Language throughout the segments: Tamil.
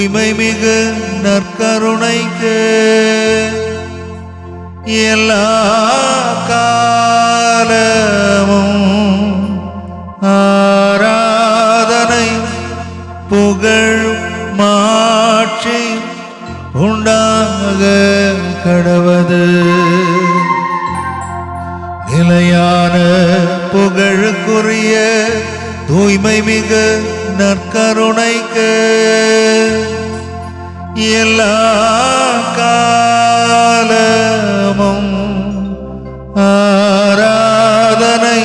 தூய்மை மிகு நற்கருணைக்கு எல்லா காலமும் ஆராதனை புகழ் மாட்சி உண்டாக கடவது. நிலையான புகழுக்குரிய தூய்மை மிகு நற்கருணைக்கு எல்லா காலமும் ஆராதனை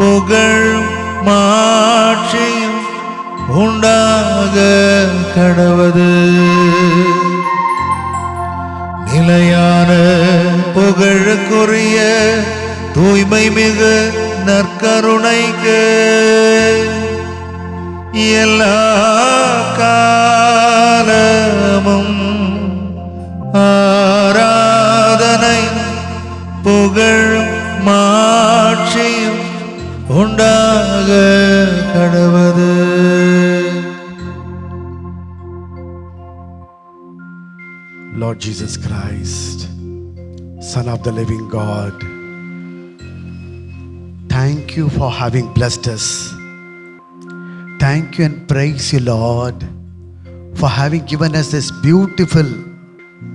புகழ் மாட்சியும் உண்டாக கடவது. நிலையான புகழுக்குரிய தூய்மை மிகு நற்கருணைக்கு எல்லா காலமும் ஆராதனை புகழ் மாட்சியும் உண்டாக கடவது. Lord Jesus Christ, Son of the living God, thank you for having blessed us. Thank you and praise you, Lord, for having given us this beautiful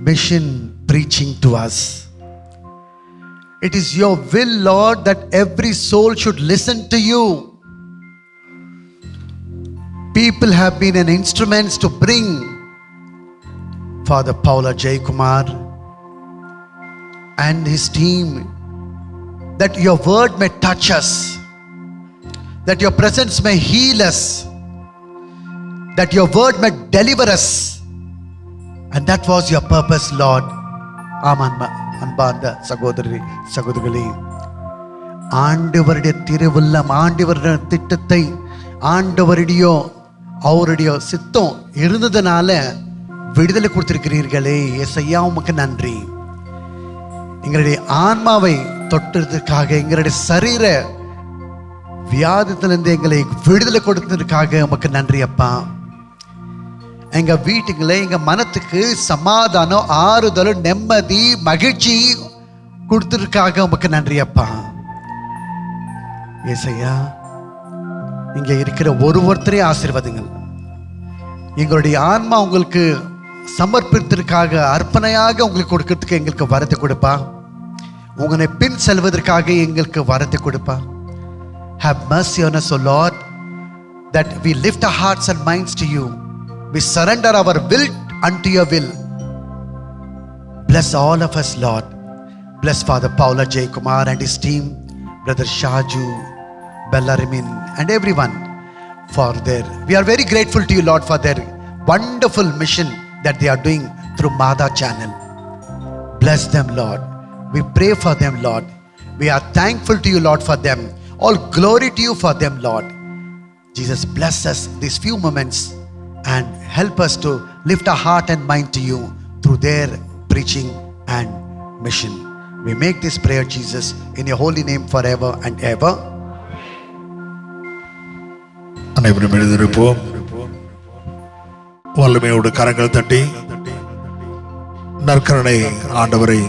mission preaching to us. It is your will, Lord, that every soul should listen to you. People have been an instruments to bring Father Paula J. Kumar and his team, that your word may touch us, that your presence may heal us, that your word may deliver us. And that was your purpose, Lord. அன்பார்ந்த சகோதரி சகோதரிகளே, ஆண்டவருடைய திருவுள்ளம், ஆண்டவருடைய திட்டத்தை, ஆண்டவருடைய அவருடைய சித்தம் இருந்ததுனால விடுதலை கொடுத்திருக்கிறீர்களே. ஏசையா உமக்கு நன்றி. எங்களுடைய ஆன்மாவை தொட்டதுக்காக, எங்களுடைய சரீர வியாதித்திலிருந்து எங்களை விடுதலை கொடுத்ததுக்காக உமக்கு நன்றி அப்பா. எங்க வீட்டுக்குள்ள எங்க மனத்துக்கு சமாதானம், ஆறுதல், நிம்மதி, மகிழ்ச்சி கொடுத்ததுக்காக உமக்கு நன்றி அப்பா. ஏசையா, இங்க இருக்கிற ஒருத்தரையும் ஆசீர்வதிங்கள். எங்களுடைய ஆன்மா உங்களுக்கு சமர்ப்பித்ததற்காக, அர்ப்பணையாக உங்களுக்கு கொடுக்கிறதுக்கு எங்களுக்கு வரத்தை கொடுப்பா. உங்களை பின் செல்வதற்காக எங்களுக்கு வரத்தை கொடுப்பா. Have mercy on us, O Lord, that we lift our hearts and minds to you. We surrender our will unto your will. Bless all of us, Lord. Bless Father Paula J. Kumar and his team, Brother Shaju, Bellarimin, and everyone for their. We are very grateful to you, Lord, for their wonderful mission that they are doing through Mada channel. Bless them, Lord. We pray for them, Lord. We are thankful to you, Lord, for them. All glory to you for them, Lord. Jesus, bless us these few moments and help us to lift our heart and mind to you through their preaching and mission. We make this prayer, Jesus, in your holy name forever and ever. அனைவரும் எழுந்திருப்போம். வல்லமையோடு கரங்கள் தட்டி நற்கருணை ஆண்டவரை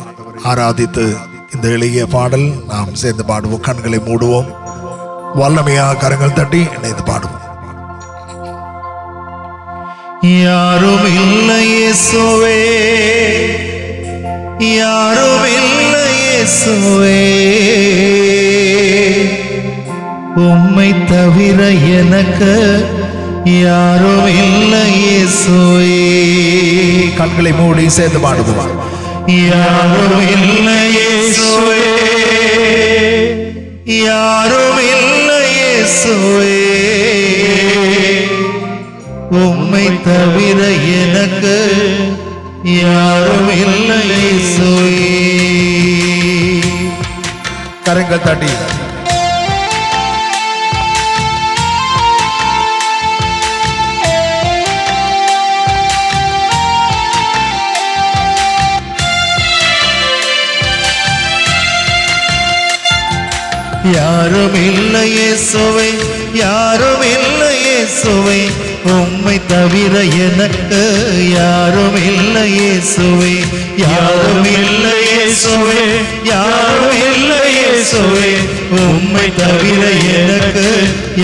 ஆராதித்து இந்த எளிய பாடல் நாம் சேர்ந்து பாடுவோம். கண்களை மூடுவோம். வல்லமையாக கரங்கள் தட்டி இணைந்து பாடுவோம். யாரும் இல்லை இயேசுவே, யாரும் இல்லை இயேசுவே, உம்மை தவிர எனக்கு யாரும் இல்லை இயேசுவே. கண்களை மூடி சேர்ந்து பாடுவோம். யாரும் இல்லை இயேசுவே, யாரும் இல்லை இயேசுவே, உம்மை தவிர எனக்கு யாரும் இல்லை இயேசுவே. கரங்கள் தட்டி யாரும் இல்லை இயேசுவே, யாரும் இல்லை இயேசுவே, உம்மை தவிர எனக்கு யாரும் இல்லை இயேசுவே, யாரும் இல்லை இயேசுவே, யாரும் இல்லை இயேசுவே, உம்மை தவிர எனக்கு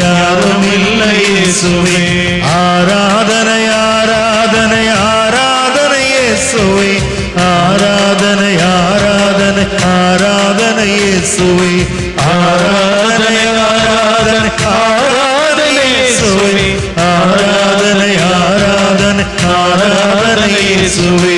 யாரும் இல்லை இயேசுவே. ஆராதனை ஆராதனை ஆராதனை இயேசுவே, ஆராதனை ஆராதனை ஆராதனை இயேசுவே, ஆராதனை ஆராதனை ஆராதனை இயேசுவே, ஆராதனை ஆராதனை ஆராதனை இயேசுவே.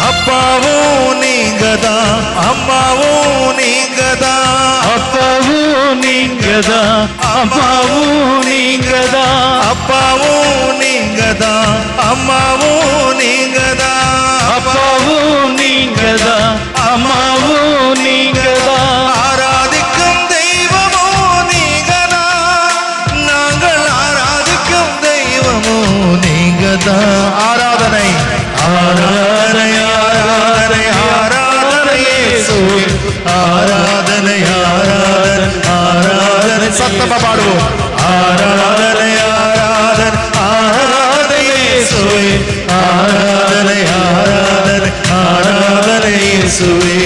அப்பாவும் நீங்கதான், அம்மாவும் நீங்கதான், அப்பாவும் நீங்கதான், அம்மாவும் நீங்கதான், அப்பாவும் நீங்கதான், அம்மாவும் நீங்கதான், அப்பாவும் நீங்கதான், அம்மாவும் நீங்கதான். ஆராதிக்கும் தெய்வமோ நீங்கதான், நாங்கள் ஆராதிக்கும் தெய்வமோ நீங்கதான். ஆராதனை ஆராதனை ஆராதனை ஆராதனை இயேசுவே, ஆராதனை ஆராதனை ஆராதனை. சத்தமா பாடுவோம். ஆராதனை ஆராதனை ஆராதனை இயேசுவே, ஆராதனை ஆராதனை ஆராதனை இயேசுவே.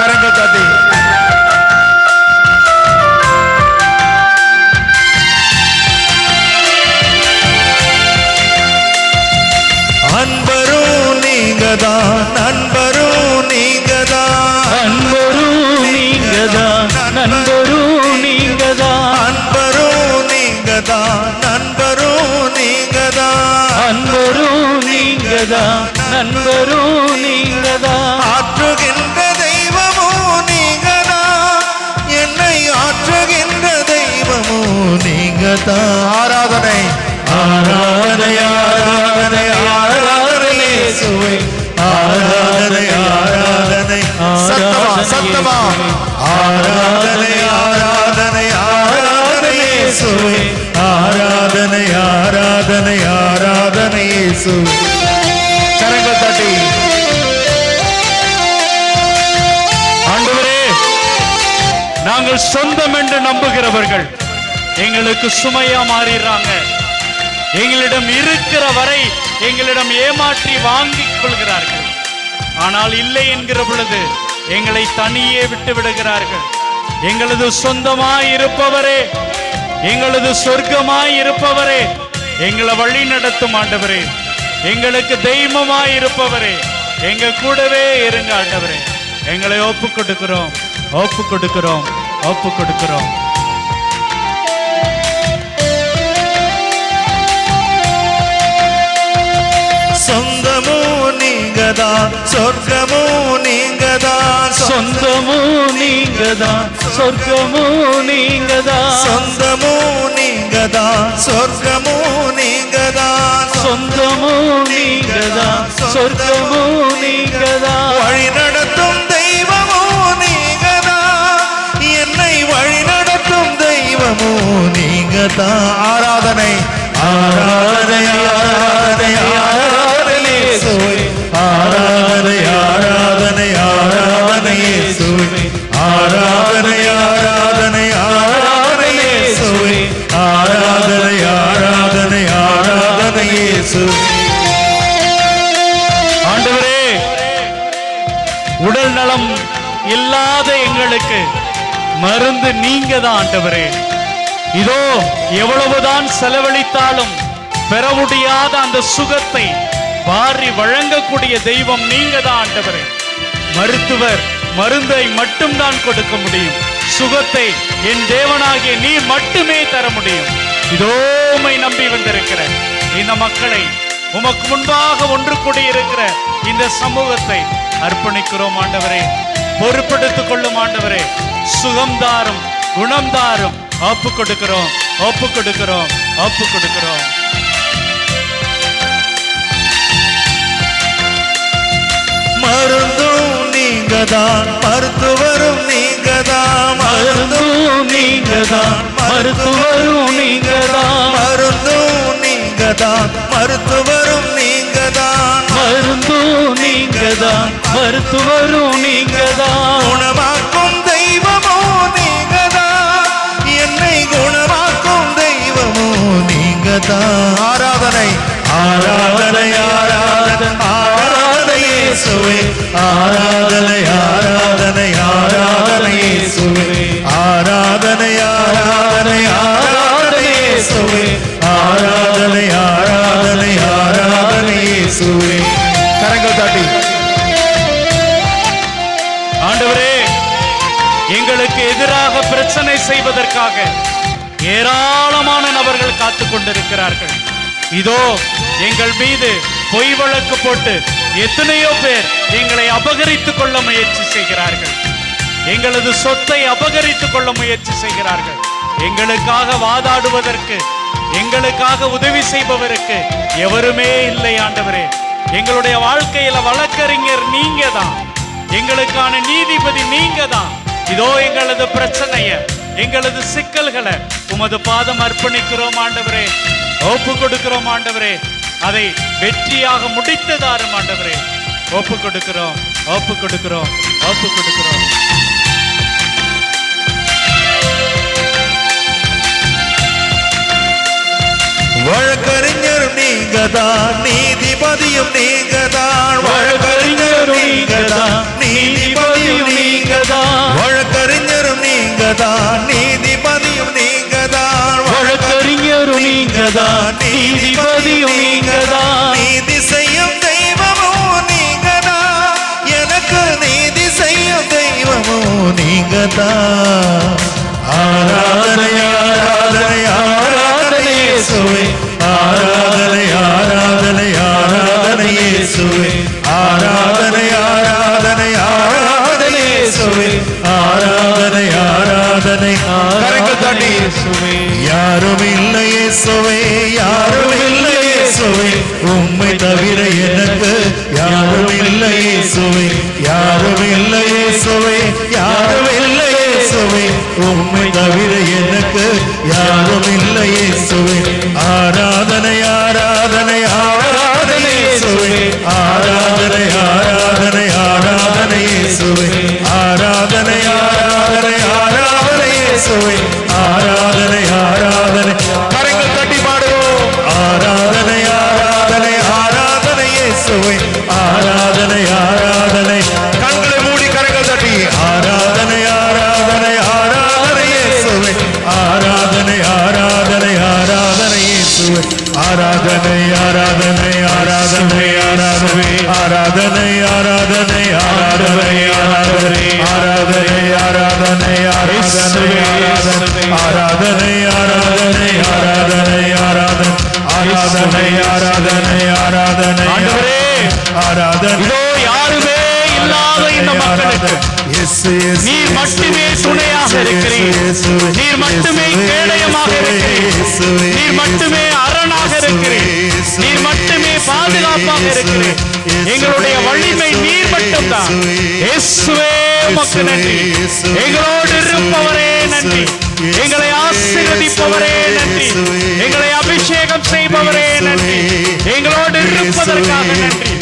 கரங்கள் தட்டி அன்பரும் நீங்கதான், நண்பரும் நீங்கதான், அன்பரும் நீங்கதான், நண்பரும் நீங்கதான், அன்பரும் நீங்கதான், நண்பரும் நீங்கதான், அன்பரும் நீங்கதான், நண்பரும் நீங்கதான். ஆற்றுகின்ற தெய்வமோ நீங்கதான், என்னை ஆற்றுகின்ற தெய்வமோ நீங்கதான். ஆராதனை ஆராதனை ஆராதனை ஆராதனை இயேசுவே, ஆராதனை ஆராதனை சத்தமா சத்தமா. ஆராதனை ஆராதனை ஆராதனை இயேசுவே, ஆராதனை ஆராதனை ஆராதனை இயேசுவே. கரங்கள் தட்டி ஆண்டவரே, நாங்கள் சொந்தம் என்று நம்புகிறவர்கள் எங்களுக்கு சுமையா மாறிடுறாங்க. எங்களிடம் இருக்கிற வரை எங்களிடம் ஏமாற்றி வாங்கிக் கொள்கிறார்கள். ஆனால் இல்லை என்கிற பொழுது எங்களை தனியே விட்டு விடுகிறார்கள். எங்களது சொந்தமாய் இருப்பவரே, எங்களது சொர்க்கமாய் இருப்பவரே, எங்களை வழி நடத்தும் ஆண்டவரே, எங்களுக்கு தெய்வமாய் இருப்பவரே, எங்க கூடவே இருங்க ஆண்டவரே. எங்களை ஒப்பு கொடுக்கிறோம், ஒப்பு கொடுக்கிறோம், ஒப்பு கொடுக்கிறோம். சொந்தமும் நீங்கதான், சொர்க்கமும் நீங்கதான், சொந்தமும் நீங்கதான், சொர்க்கமும் நீங்கதான், சொந்தமும் நீங்கதான், சொர்க்கமும் நீங்கதான், சொந்தமும் நீங்கதான், சொர்க்கமும் நீங்கதான். வழி நடத்தும் தெய்வமோ நீங்கதான், என்னை வழி நடத்தும் தெய்வமோ நீங்கதான். ஆராதனை ஆராதனை ஆராதனை ஆராதனை இயேசுவே, ஆராதனை ஆராதனை ஆராதனை இயேசுவே, ஆராதனை ஆராதனை ஆராதனை இயேசுவே, ஆராதனை ஆராதனை ஆராதனை இயேசுவே. ஆண்டவரே, உடல் நலம் இல்லாத எங்களுக்கு மருந்து நீங்க தான் ஆண்டவரே. இதோ எவ்வளவுதான் செலவழித்தாலும் பெற முடியாத அந்த சுகத்தை வாரி வழங்கக்கூடிய தெய்வம் நீங்க தான் ஆண்டவரே. மருத்துவர் மருந்தை மட்டும்தான் கொடுக்க முடியும், சுகத்தை என் தேவனாகிய நீ மட்டுமே தர முடியும். இதோ உம்மை நம்பி வந்திருக்கிற இந்த மக்களை, உமக்கு முன்பாக ஒன்று கூடியிருக்கிற இந்த சமூகத்தை அர்ப்பணிக்கிறோம் ஆண்டவரே. பொறுப்பெடுத்துக் கொள்ளும் ஆண்டவரே. சுகம்தாரும் குணம்தாரும் ஒப்பு கொடுக்கிறோம், ஒப்பு கொடுக்கிறோம், ஒப்பு கொடுக்கிறோம். மருந்தும் நீங்க நீங்கதான் மருத்துவரும் நீங்கதான் மருந்தும் நீங்கதான் மருத்துவரும் நீங்கதான் மருந்தும் நீங்கதான் மருத்துவரும் நீங்கதான் மருந்தும் நீங்கதான் மருத்துவரும் நீங்கதான் குணமாக்கும் தெய்வமோ நீங்கதான் என்னை குணமாக்கும் தெய்வமோ நீங்கதான் ஆராதனை ஆராதனை ஆராதனை ஆராதனை இயேசுவே ஆராதனை ஆராதனை ஆராதனை இயேசுவே ஆராதனை ஆராதனை ஆராதனை இயேசுவே ஆராதனை ஆராதனை ஆராதனை இயேசுவே கரங்கள் தட்டி ஆண்டவரே, எங்களுக்கு எதிராக பிரச்சனை செய்வதற்காக ஏராளமான நபர்கள் காத்துக் கொண்டிருக்கிறார்கள். இதோ எங்கள் மீது பொய் வழக்கு போட்டு எத்தனையோ பேர் எங்களை அபகரித்துக் கொள்ள முயற்சி செய்கிறார்கள். எங்களது சொத்தை அபகரித்துக் கொள்ள முயற்சி செய்கிறார்கள். எங்களுக்காக வாதாடுவதற்கு, எங்களுக்காக உதவி செய்பவருக்கு எவருமே இல்லை ஆண்டவரே. எங்களுடைய வாழ்க்கையில வழக்கறிஞர் நீங்க தான், எங்களுக்கான நீதிபதி நீங்க தான். இதோ எங்களது பிரச்சனைய, எங்களது சிக்கல்களை உமது பாதம் அர்ப்பணிக்கிறோம் ஆண்டவரே. ஒப்பு கொடுக்கிறோம் ஆண்டவரே. அதை வெற்றியாக முடித்ததாரும் ஆண்டவரே. ஒப்பு கொடுக்கிறோம், ஒப்பு கொடுக்கிறோம், ஒப்பு கொடுக்கிறோம். வழக்கறிஞரும் நீங்கதான் நீதிபதியும் நீங்கதான் வழக்கறிஞரும் நீங்கதான் நீதிபதியும் நீங்கதான் வழக்கறிஞரும் நீங்கதான் நீதிபதியும் நீங்கதான் வழக்கறிஞரும் நீங்கதான் நீதிபதியும் நீங்கதான் நீதி செய்யும் தெய்வமோ நீங்கதான் எனக்கு நீதி செய்யும் தெய்வமோ நீங்கதான் ஆராதனை ஆராதனை ஆராதனை இயேசுவே ஆராதனை ஆராதனை ஆராதனை இயேசுவே ஆராதனை ஆராதனை ஆராதனை இயேசுவே ஆராதனை ஆராதனை கரங்கள் தட்டி இயேசுவே யாரும் இல்லை இயேசுவே யாரும் இல்லை இயேசுவே உம்மை தவிர எனக்கு யாரும் இல்லை இயேசுவே யாரும் இல்லை இயேசுவே யாரும் இல்லை இயேசுவே உம்மை தவிர எனக்கு யாரும் இல்லை இயேசுவே ஆராதனை ஆராதனை ஆராதனை இயேசுவே ஆராதனை ஆராதனை ஆராதனை இயேசுவே ஆராதனை ஆராதனை ஆராதனை இயேசுவே ஆராதனை ஆராதனை கரங்கள் தட்டி பாடுவோம் ஆராதனை ஆராதனை ஆராதனை இயேசுவே ஆராதனை ஆராதனை கண்களை மூடி கரங்கள் தட்டி ஆராதனை ஆராதனை ஆராதனை இயேசுவே ஆராதனை ஆராதனை ஆராதனை இயேசுவே ஆராதனை ஆராதனை ஆராதனை ஆராதனை ஆராதனை ஆராதனை ஆராதனை ஆராதனை ஆராதனை ஆராதனை ஆராதனை ஆராதனை ஆராதனை ஆராதனை ஆராதனை ஆராதனை ஆராதனை ஆண்டவரே, ஆராதனை இதோ யாருமே இல்லாத இந்த மக்களுக்கு நீர் மட்டுமே துணையாக இருக்கிறீர். நீர் மட்டுமே கேடயமாக இருக்கிறீர். நீர் மட்டுமே அரணாக இருக்கிறீர். நீர் மட்டுமே பாதுகாப்பாக இருக்கிறீர். எங்களுடைய வலிமை நீர் மட்டும்தான். இயேசுவே உமக்கு நன்றி. எங்களோடு இருப்பவரே நன்றி. எங்களை ஆசீர்வதிப்பவரே நன்றி. எங்களை அபிஷேகம் செய்பவரே நன்றி. எங்களோடு இருப்பதற்காக நன்றி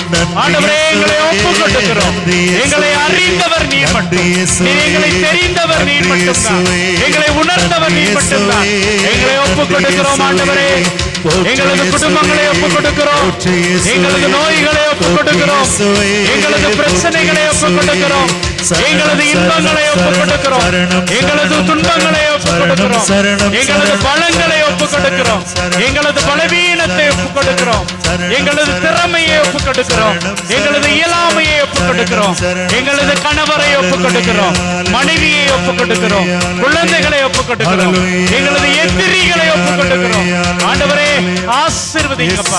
ஆண்டவரே. எங்களை ஒப்புக் கொடுக்கிறோம். எங்களை அறிந்தவர் நீர் மட்டும். நீர் எங்களை தெரிந்தவர் நீர் மட்டும்தான். எங்களை உணர்ந்தவர் நீர் மட்டும்தான். எங்களை ஒப்புக் கொடுக்கிறோம் ஆண்டவரே. எங்களது குடும்பங்களை ஒப்புக் கொடுக்கிறோம். எங்களது நோய்களை ஒப்புக் கொடுக்கிறோம். எங்களது பிரச்சனைகளை ஒப்புக் கொடுக்கிறோம். எங்களது இன்பங்களை ஒப்புக் கொடுக்கிறோம். எங்களது துன்பங்களை ஒப்புக் கொடுக்கிறோம். எங்களது பலங்களை ஒப்புக் கொடுக்கிறோம். எங்களது பலவீனத்தை ஒப்புக் கொடுக்கிறோம். எங்களது திறமையை ஒப்புக் கொடுக்கிறோம். எங்களது இயலாமையை ஒப்புக் கொடுக்கிறோம். எங்களது கணவரை ஒப்புக் கொடுக்கிறோம். மனைவியை ஒப்புக் கொடுக்கிறோம். குழந்தைகளை ஒப்புக் கொடுக்கிறோம். எங்களது எதிரிகளை ஒப்புக் கொடுக்கிறோம். ஆண்டவரே ஆசீர்வதிங்கப்பா,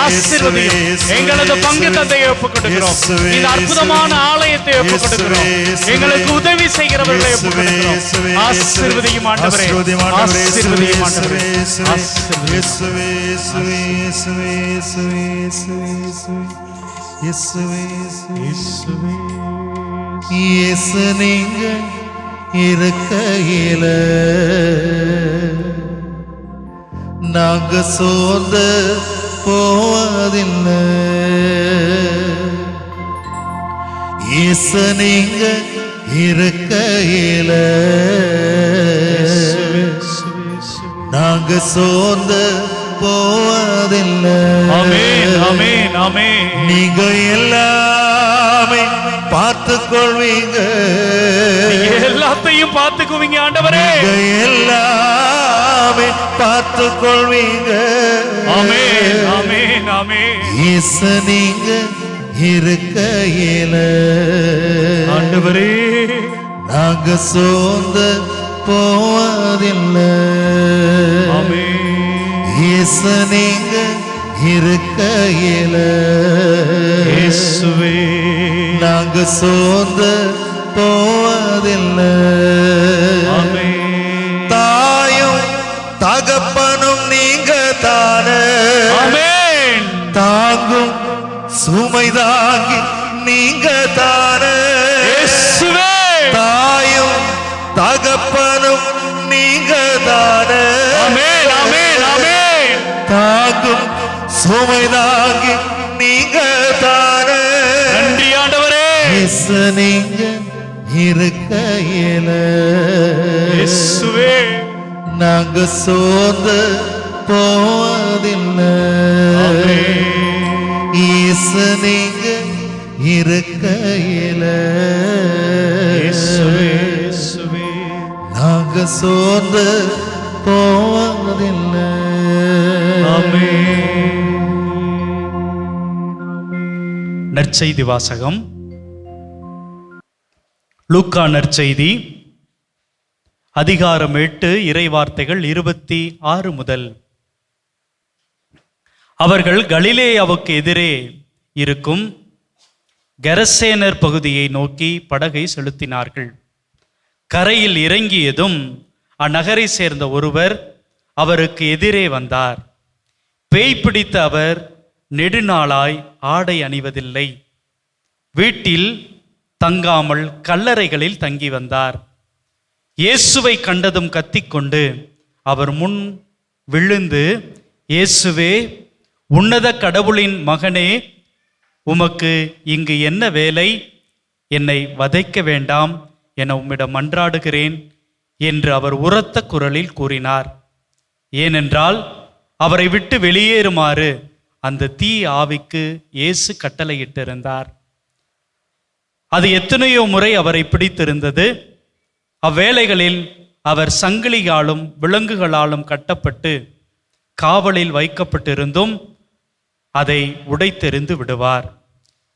ஆசீர்வதியும். எங்களது பங்கு தந்தையை ஒப்புக் கொடுக்கிறோம். இந்த அற்புதமான ஆலயத்தை ஒப்புக் கொடுக்கிறோம். எங்களுக்கு உதவி செய்கிறவர்களை ஒப்புக் கொடுக்கிறோம். ஆசீர்வதியும் ஆண்டவரே, ஆசீர்வதியும் ஆண்டவரே, ஆசீர்வதியும். இயேசு நீங்க இருக்கையில நாங்க சோர்ந்து போவதில்லை. இயேசு நீங்க இருக்கையில நாங்க சோர்ந்து போவதில்லை. ஆமென், ஆமென், ஆமென். நீங்க எல்லாமே பார்த்துக் கொள்வீங்க, எல்லாத்தையும் பார்த்துக்குவீங்க ஆண்டவரே. நீங்க எல்லாமே பார்த்துக் கொள்வீங்க. ஆமென், ஆமென், ஆமென். இயேசு நீங்க இருக்கையில ஆண்டவரே நாங்க சோர்ந்து போவதில்லை. ஆமென். இயேசு நீங்க இருக்கையில இயேசுவே நாங்க சோர்ந்து போவதில்லை. ஆமென். தாயும் தகப்பனும் நீங்க தானே, ஆமென். தாங்கும் சுமை தாங்கி நீங்க தானே. இயேசுவே தாயும் தகப்பனும் நீங்க தானே. ஆமென், ஆமென், ஆமென். தாங்கும் சுமை தாங்கி நீங்க தானே. நன்றி ஆண்டவரே. இயேசு நீங்க இருக்கையில இயேசுவே நாங்க சோர்ந்து போவதில்லை. ஆமென். இயேசு நீங்க இருக்கையில இயேசுவே இயேசுவே நாங்க சோர்ந்து போவதில்லை. ஆமென். நற்செய்தி வாசகம். லூக்கா நற்செய்தி அதிகாரம் 8 இறைவார்த்தைகள் 26 முதல். அவர்கள் கலிலேயாவுக்கு எதிரே இருக்கும் கெரசேனர் பகுதியை நோக்கி படகை செலுத்தினார்கள். கரையில் இறங்கியதும் அந்நகரை சேர்ந்த ஒருவர் அவருக்கு எதிரே வந்தார். பேய் பிடித்த அவர் நெடுநாளாய் ஆடை அணிவதில்லை. வீட்டில் தங்காமல் கல்லறைகளில் தங்கி வந்தார். இயேசுவை கண்டதும் கத்திக்கொண்டு அவர் முன் விழுந்து, இயேசுவே, உன்னத கடவுளின் மகனே, உமக்கு இங்கு என்ன வேலை? என்னை வதைக்க வேண்டாம் என உம்மிடம் மன்றாடுகிறேன் என்று அவர் உரத்த குரலில் கூறினார். ஏனென்றால் அவரை விட்டு வெளியேறுமாறு அந்த தீ ஆவிக்கு இயேசு கட்டளையிட்டிருந்தார். அது எத்தனையோ முறை அவரை பிடித்திருந்தது. அவ்வேளைகளில் அவர் சங்கிலியாலும் விலங்குகளாலும் கட்டப்பட்டு காவலில் வைக்கப்பட்டிருந்தும் அதை உடைத்தெறிந்து விடுவார்.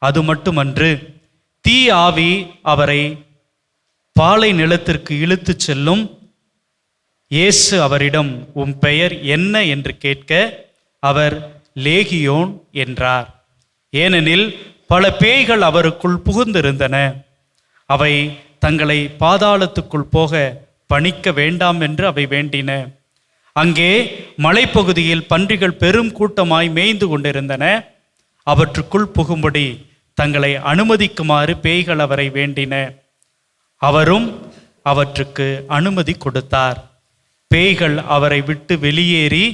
அது மட்டுமன்று, தீ ஆவி அவரை பாலை நிலத்திற்கு இழுத்துச் செல்லும். இயேசு அவரிடம், உம் பெயர் என்ன என்று கேட்க அவர் லேகியோன் என்றார். ஏனெனில் பல பேய்கள் அவருக்குள் புகுந்திருந்தன. அவை தங்களை பாதாளத்துக்குள் போக பணிக்க வேண்டாம் என்று அவை வேண்டின. அங்கே மலைப்பகுதியில் பன்றிகள் பெரும் கூட்டமாய் மேய்ந்து கொண்டிருந்தன. அவற்றுக்குள் புகும்படி தங்களை அனுமதிக்குமாறு பேய்கள் அவரை வேண்டின. அவரும் அவற்றுக்கு அனுமதி கொடுத்தார். பேய்கள் அவரை விட்டு வெளியேறி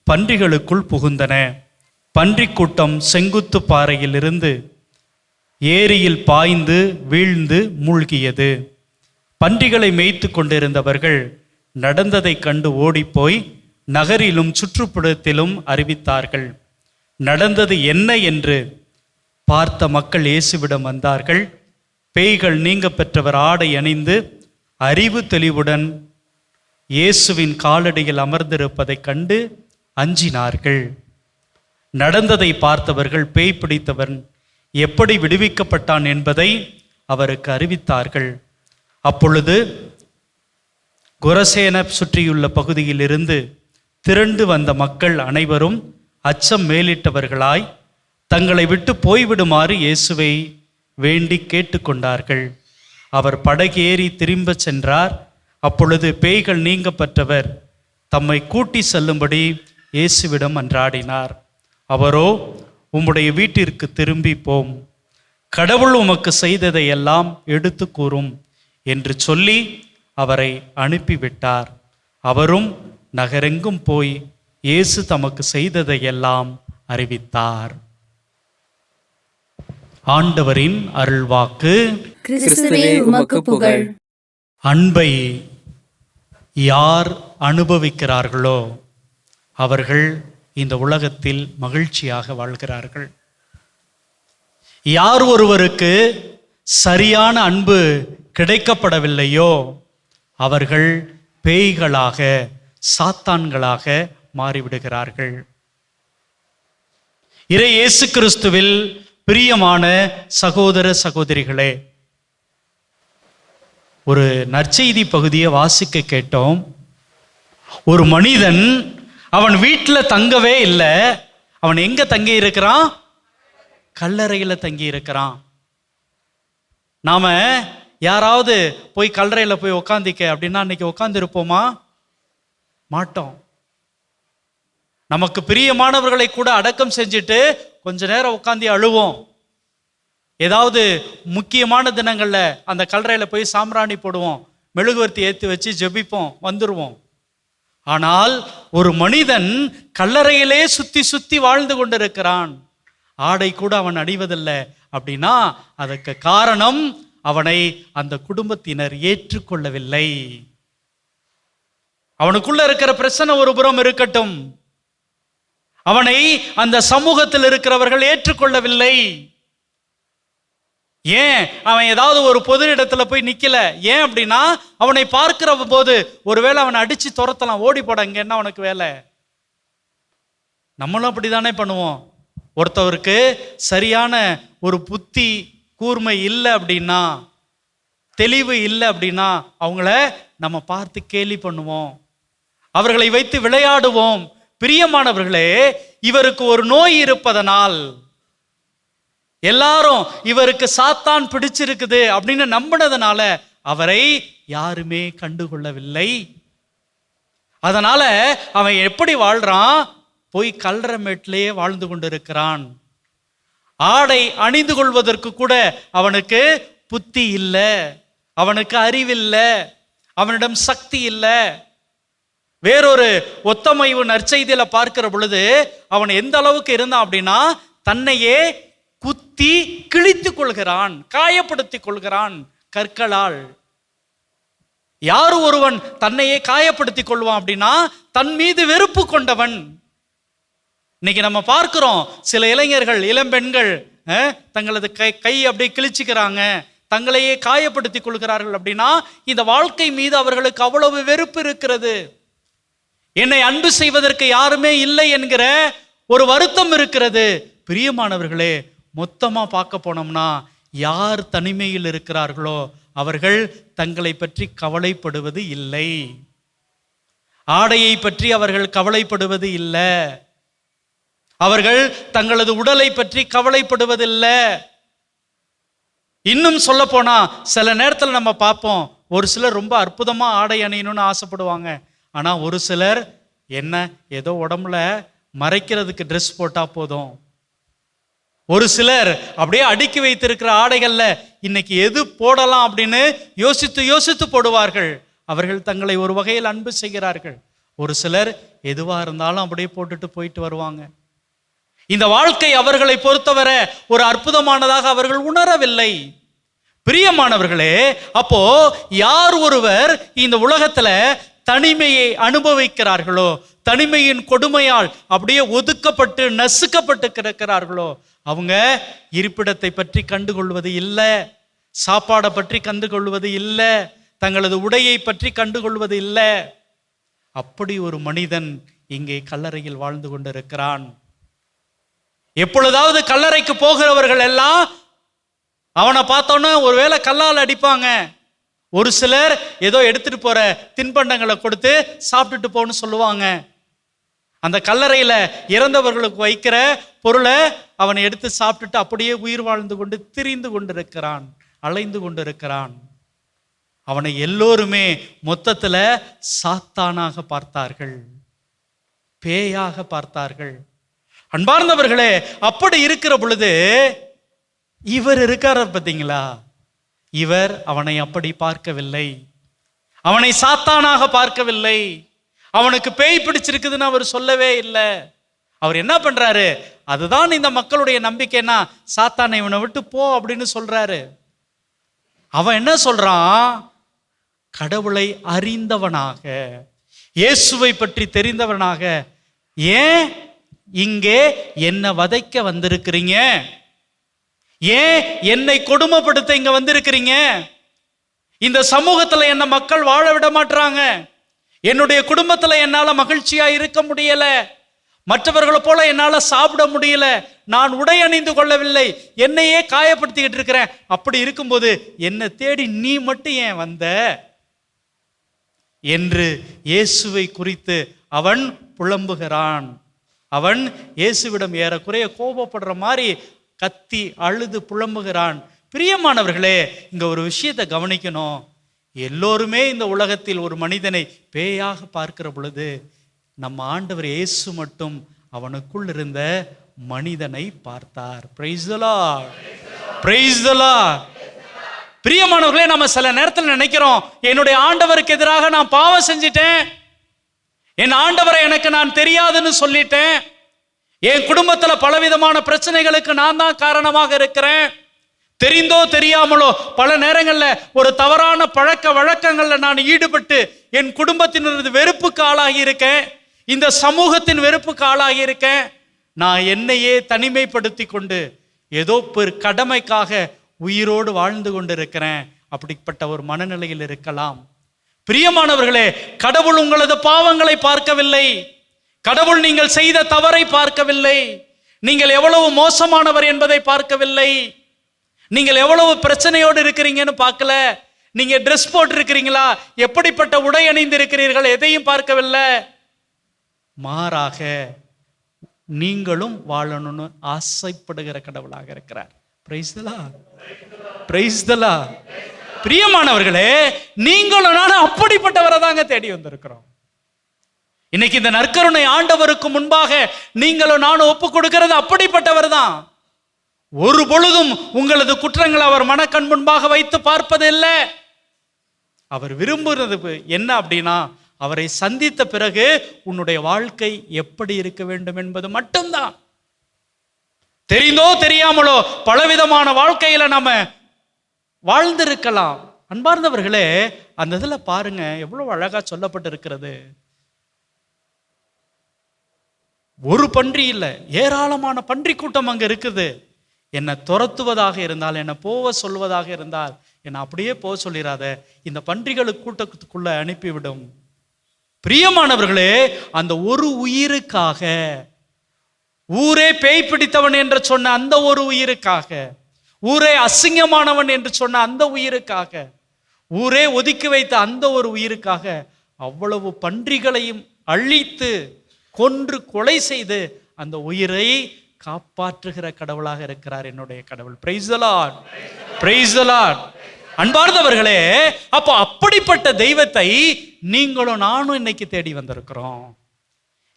பன்றிகளுக்குள் புகுந்தன. பன்றிக் கூட்டம் செங்குத்து பாறையில் இருந்து ஏரியில் பாய்ந்து வீழ்ந்து மூழ்கியது. பன்றிகளை மேய்த்து கொண்டிருந்தவர்கள் நடந்ததைக் கண்டு ஓடிப்போய் நகரிலும் சுற்றுப்புறத்திலும் அறிவித்தார்கள். நடந்தது என்ன என்று பார்த்த மக்கள் இயேசுவிடம் வந்தார்கள். பேய்கள் நீங்க பெற்றவர் ஆடை அணிந்து அறிவு தெளிவுடன் இயேசுவின் காலடியில் அமர்ந்திருப்பதைக் கண்டு அஞ்சினார்கள். நடந்ததை பார்த்தவர்கள் பேய் பிடித்தவன் எப்படி விடுவிக்கப்பட்டான் என்பதை அவருக்கு அறிவித்தார்கள். அப்பொழுது கொரசேன சுற்றியுள்ள பகுதியில் இருந்து திரண்டு வந்த மக்கள் அனைவரும் அச்சம் மேலிட்டவர்களாய் தங்களை விட்டு போய்விடுமாறு இயேசுவை வேண்டி கேட்டுக்கொண்டார்கள். அவர் படகேறி திரும்ப சென்றார். அப்பொழுது பேய்கள் நீங்க பெற்றவர் தம்மை கூட்டி செல்லும்படி இயேசுவிடம் மன்றாடினார். அவரோ, உம்முடைய வீட்டிற்கு திரும்பி போம், கடவுள் உமக்கு செய்ததை எல்லாம் எடுத்து கூறும் என்று சொல்லி அவரை அனுப்பிவிட்டார். அவரும் நகரெங்கும் போய் இயேசு தமக்கு செய்ததை எல்லாம் அறிவித்தார். ஆண்டவரின் அருள்வாக்கு. கிறிஸ்துவே உமக்கு புகழ். அன்பை யார் அனுபவிக்கிறார்களோ அவர்கள் இந்த உலகத்தில் மகிழ்ச்சியாக வாழ்கிறார்கள். யார் ஒருவருக்கு சரியான அன்பு கிடைக்கப்படவில்லையோ அவர்கள் பேய்களாக, சாத்தான்களாக மாறிவிடுகிறார்கள். இறை இயேசு கிறிஸ்துவில் பிரியமான சகோதர சகோதரிகளே, ஒரு நற்செய்தி பகுதியை வாசிக்க கேட்டோம். ஒரு மனிதன் அவன் வீட்டில் தங்கவே இல்லை. அவன் எங்க தங்கி இருக்கிறான்? கல்லறையில் தங்கி இருக்கிறான். நாம யாராவது போய் கல்லறையில் போய் உக்காந்திக்க அப்படின்னா இன்னைக்கு உட்காந்து இருப்போமா? மாட்டோம். நமக்கு பிரியமானவர்களை கூட அடக்கம் செஞ்சுட்டு கொஞ்ச நேரம் உட்காந்து அழுவோம். ஏதாவது முக்கியமான தினங்கள்ல அந்த கல்லறையில போய் சாம்பிராணி போடுவோம், மெழுகுவர்த்தி ஏற்றி வச்சு ஜெபிப்போம், வந்துடுவோம். ஆனால் ஒரு மனிதன் கல்லறையிலே சுத்தி சுத்தி வாழ்ந்து கொண்டிருக்கிறான். ஆடை கூட அவன் அணிவதில்லை. அப்படின்னா அதற்கு காரணம் அவனை அந்த குடும்பத்தினர் ஏற்றுக்கொள்ளவில்லை. அவனுக்குள்ள இருக்கிற பிரச்சனை ஒரு புறம் இருக்கட்டும், அவனை அந்த சமூகத்தில் இருக்கிறவர்கள் ஏற்றுக்கொள்ளவில்லை. ஏன் அவன் ஏதாவது ஒரு பொது இடத்துல போய் நிக்கல? ஏன் அப்படின்னா அவனை பார்க்கிற போது ஒருவேளை அவனை அடிச்சு துரத்தலாம், ஓடி போட, இங்க என்ன அவனுக்கு வேலை? நம்மளும் அப்படித்தானே பண்ணுவோம். ஒருத்தவருக்கு சரியான ஒரு புத்தி கூர்மை இல்லை அப்படின்னா, தெளிவு இல்லை அப்படின்னா அவங்கள நம்ம பார்த்து கேலி பண்ணுவோம், அவர்களை வைத்து விளையாடுவோம். பிரியமானவர்களே, இவருக்கு ஒரு நோய் இருப்பதனால் எல்லாரும் இவருக்கு சாத்தான் பிடிச்சிருக்குது அப்படின்னு நம்பினதுனால அவரை யாருமே கண்டுகொள்ளவில்லை. அதனால அவன் எப்படி வாழ்றான்? போய் கல்லறைமேட்டிலேயே வாழ்ந்து கொண்டிருக்கிறான். ஆடை அணிந்து கொள்வதற்கு கூட அவனுக்கு புத்தி இல்லை, அவனுக்கு அறிவில்லை, அவனிடம் சக்தி இல்லை. வேறொரு ஒத்தமைவு நற்செய்தியில பார்க்கிற பொழுது அவன் எந்த அளவுக்கு இருந்தான் அப்படின்னா தன்னையே குத்தி கிழித்துக் கொள்கிறான், காயப்படுத்திக் கொள்கிறான் கற்களால். யாரு ஒருவன் தன்னையே காயப்படுத்திக் கொள்வான் அப்படின்னா தன் மீது வெறுப்பு கொண்டவன். இன்னைக்கு நம்ம பார்க்கிறோம், சில இளைஞர்கள், இளம்பெண்கள் தங்களது கை அப்படியே கிழிச்சுக்கிறாங்க, தங்களையே காயப்படுத்திக் கொள்கிறார்கள். அப்படின்னா இந்த வாழ்க்கை மீது அவர்களுக்கு அவ்வளவு வெறுப்பு இருக்கிறது. என்னை அன்பு செய்வதற்கு யாருமே இல்லை என்கிற ஒரு வருத்தம் இருக்கிறது. பிரியமானவர்களே, மொத்தமா பார்க்க போனோம்னா யார் தனிமையில் இருக்கிறார்களோ அவர்கள் தங்களை பற்றி கவலைப்படுவது இல்லை, ஆடையை பற்றி அவர்கள் கவலைப்படுவது இல்லை, அவர்கள் தங்களது உடலை பற்றி கவலைப்படுவதில்லை. இன்னும் சொல்ல போனா சில நேரத்தில் நம்ம பார்ப்போம், ஒரு சிலர் ரொம்ப அற்புதமா ஆடை அணியணும்னு ஆசைப்படுவாங்க. ஆனா ஒரு சிலர் என்ன ஏதோ உடம்புல மறைக்கிறதுக்கு ட்ரெஸ் போட்டா போதும். ஒரு சிலர் அப்படியே அடுக்கி வைத்திருக்கிற ஆடைகள்ல இன்னைக்கு எது போடலாம் அப்படின்னு யோசித்து யோசித்து போடுவார்கள். அவர்கள் தங்களை ஒரு வகையில் அன்பு செய்கிறார்கள். ஒரு சிலர் எதுவா இருந்தாலும் அப்படியே போட்டுட்டு போயிட்டு வருவாங்க. இந்த வாழ்க்கை அவர்களை பொறுத்தவரை ஒரு அற்புதமானதாக அவர்கள் உணரவில்லை. பிரியமானவர்களே, அப்போ யார் ஒருவர் இந்த உலகத்துல தனிமையை அனுபவிக்கிறார்களோ, தனிமையின் கொடுமையால் அப்படியே ஒதுக்கப்பட்டு நசுக்கப்பட்டு கிடக்கிறார்களோ, அவங்க இருப்பிடத்தை பற்றி கண்டுகொள்வது இல்லை, சாப்பாடை பற்றி கண்டுகொள்வது இல்லை, தங்களது உடையை பற்றி கண்டுகொள்வது இல்லை. அப்படி ஒரு மனிதன் இங்கே கல்லறையில் வாழ்ந்து கொண்டிருக்கிறான். எப்பொழுதாவது கல்லறைக்கு போகிறவர்கள் எல்லாம் அவனை பார்த்தோன்னா ஒருவேளை கல்லால் அடிப்பாங்க. ஒரு சிலர் ஏதோ எடுத்துட்டு போற தின்பண்டங்களை கொடுத்து சாப்பிட்டுட்டு போன்னு சொல்லுவாங்க. அந்த கல்லறையில இறந்தவர்களுக்கு வைக்கிற பொருளை அவனை எடுத்து சாப்பிட்டுட்டு அப்படியே உயிர் வாழ்ந்து கொண்டு திரிந்து கொண்டிருக்கிறான், அலைந்து கொண்டிருக்கிறான். அவனை எல்லோருமே மொத்தத்துல சாத்தானாக பார்த்தார்கள், பேயாக பார்த்தார்கள். அன்பார்ந்தவர்களே, அப்படி இருக்கிற பொழுது இவர் இருக்கார பார்த்தீங்களா, இவர் அவனை அப்படி பார்க்கவில்லை. அவனை சாத்தானாக பார்க்கவில்லை. அவனுக்கு பேய் பிடிச்சிருக்குதுன்னு அவர் சொல்லவே இல்லை. அவர் என்ன பண்றாரு, அதுதான் இந்த மக்களுடைய நம்பிக்கைன்னா, சாத்தானை இவனை விட்டு போ அப்படின்னு சொல்றாரு. அவன் என்ன சொல்றான், கடவுளை அறிந்தவனாக, இயேசுவை பற்றி தெரிந்தவனாக, ஏன் இங்கே என்னை வதைக்க வந்திருக்கிறீங்க, ஏன் என்னை கொடுமைப்படுத்த இங்க வந்திருக்கிறீங்க, இந்த சமூகத்துல என்ன மக்கள் வாழ விட மாட்டாங்க, என்னுடைய குடும்பத்துல என்னால மகிழ்ச்சியா இருக்க முடியல, மற்றவர்களை போல என்னால சாப்பிட முடியல, நான் உடை அணிந்து கொள்ளவில்லை, என்னையே காயப்படுத்திக்கிட்டு இருக்கிறேன். அப்படி இருக்கும்போது என்னை தேடி நீ மட்டும் ஏன் வந்த என்று இயேசுவை குறித்து அவன் புலம்புகிறான். அவன் இயேசுவிடம் ஏறக்குறைய கோபப்படுற மாதிரி கத்தி அழுது புலம்புகிறான். பிரியமானவர்களே, இங்க ஒரு விஷயத்தை கவனிக்கணும். எல்லோருமே இந்த உலகத்தில் ஒரு மனிதனை பேயாக பார்க்கிற பொழுது, நம்ம ஆண்டவர் இயேசு மட்டும் அவனுக்குள் இருந்த மனிதனை பார்த்தார். Price the lord, praise the lord. பிரியமானவர்களே, நம்ம சில நேரத்தில் நினைக்கிறோம், என்னுடைய ஆண்டவருக்கு எதிராக நான் பாவம் செஞ்சிட்டேன், என் ஆண்டவரை எனக்கு நான் தெரியாதுன்னு சொல்லிட்டேன், என் குடும்பத்துல பலவிதமான பிரச்சனைகளுக்கு நான் தான் காரணமாக இருக்கிறேன், தெரிந்தோ தெரியாமலோ பல நேரங்கள்ல ஒரு தவறான பழக்க வழக்கங்கள்ல நான் ஈடுபட்டு என் குடும்பத்தினரது வெறுப்புக்கு ஆளாகி இருக்கேன், இந்த சமூகத்தின் வெறுப்புக்கு ஆளாகி இருக்கேன், நான் என்னையே தனிமைப்படுத்தி கொண்டு ஏதோ ஒரு கடமைக்காக உயிரோடு வாழ்ந்து கொண்டிருக்கிறேன். அப்படிப்பட்ட ஒரு மனநிலையில் இருக்கலாம். பிரியமானவர்களே, கடவுள் உங்களது பாவங்களை பார்க்கவில்லை, கடவுள் நீங்கள் செய்த தவறை பார்க்கவில்லை, நீங்கள் எவ்வளவு மோசமானவர் என்பதை பார்க்கவில்லை, நீங்கள் எவ்வளவு பிரச்சனையோடு இருக்கிறீங்கன்னு பார்க்கல, நீங்க ட்ரெஸ் போட்டு இருக்கிறீங்களா, எப்படிப்பட்ட உடை அணிந்து இருக்கிறீர்கள், எதையும் பார்க்கவில்லை. மாறாக நீங்களும் வாழணும்னு ஆசைப்படுகிற கடவுளாக இருக்கிறார். Price the lord, praise the lord. பிரியமானவர்களே, நீங்களும் நானும் அப்படிப்பட்டவரை தாங்க தேடி வந்திருக்கிறோம். இன்னைக்கு இந்த நற்கருணை ஆண்டவருக்கு முன்பாக நீங்களும் நானும் ஒப்பு கொடுக்கிறது அப்படிப்பட்டவர் தான். ஒரு பொழுதும் உங்களது குற்றங்களை அவர் மனக்கண் முன்பாக வைத்து பார்ப்பது இல்லை. அவர் விரும்புகிறது என்ன அப்படின்னா, அவரை சந்தித்த பிறகு உன்னுடைய வாழ்க்கை எப்படி இருக்க வேண்டும் என்பது மட்டும்தான். தெரிந்தோ தெரியாமலோ பலவிதமான வாழ்க்கையில நாம வாழ்ந்திருக்கலாம். அன்பார்ந்தவர்களே, அந்த இதுல பாருங்க எவ்வளவு அழகா சொல்லப்பட்டிருக்கிறது. ஒரு பன்றி இல்லை, ஏராளமான பன்றி கூட்டம் அங்க இருக்குது. என்னை துரத்துவதாக இருந்தால், என்னை போக சொல்வதாக இருந்தால், என்னை அப்படியே போக சொல்லிடாத, இந்த பன்றிகளுக்கு கூட்டத்துக்குள்ள அனுப்பிவிடும். பிரியமானவர்களே, அந்த ஒரு உயிருக்காக, ஊரே பேய் பிடித்தவன் என்று சொன்ன அந்த ஒரு உயிருக்காக, ஊரே அசிங்கமானவன் என்று சொன்ன அந்த உயிருக்காக, ஊரே ஒதுக்கி வைத்த அந்த ஒரு உயிருக்காக அவ்வளவு பன்றிகளையும் அழித்து கொன்று கொலை செய்து அந்த உயிரை காப்பாற்றுகிற கடவுளாக இருக்கிறார் என்னுடைய கடவுள். Price the lord, praise the Lord. அன்பார்ந்தவர்களே, அப்போ அப்படிப்பட்ட தெய்வத்தை நீங்களும் நானும் இன்னைக்கு தேடி வந்திருக்கிறோம்.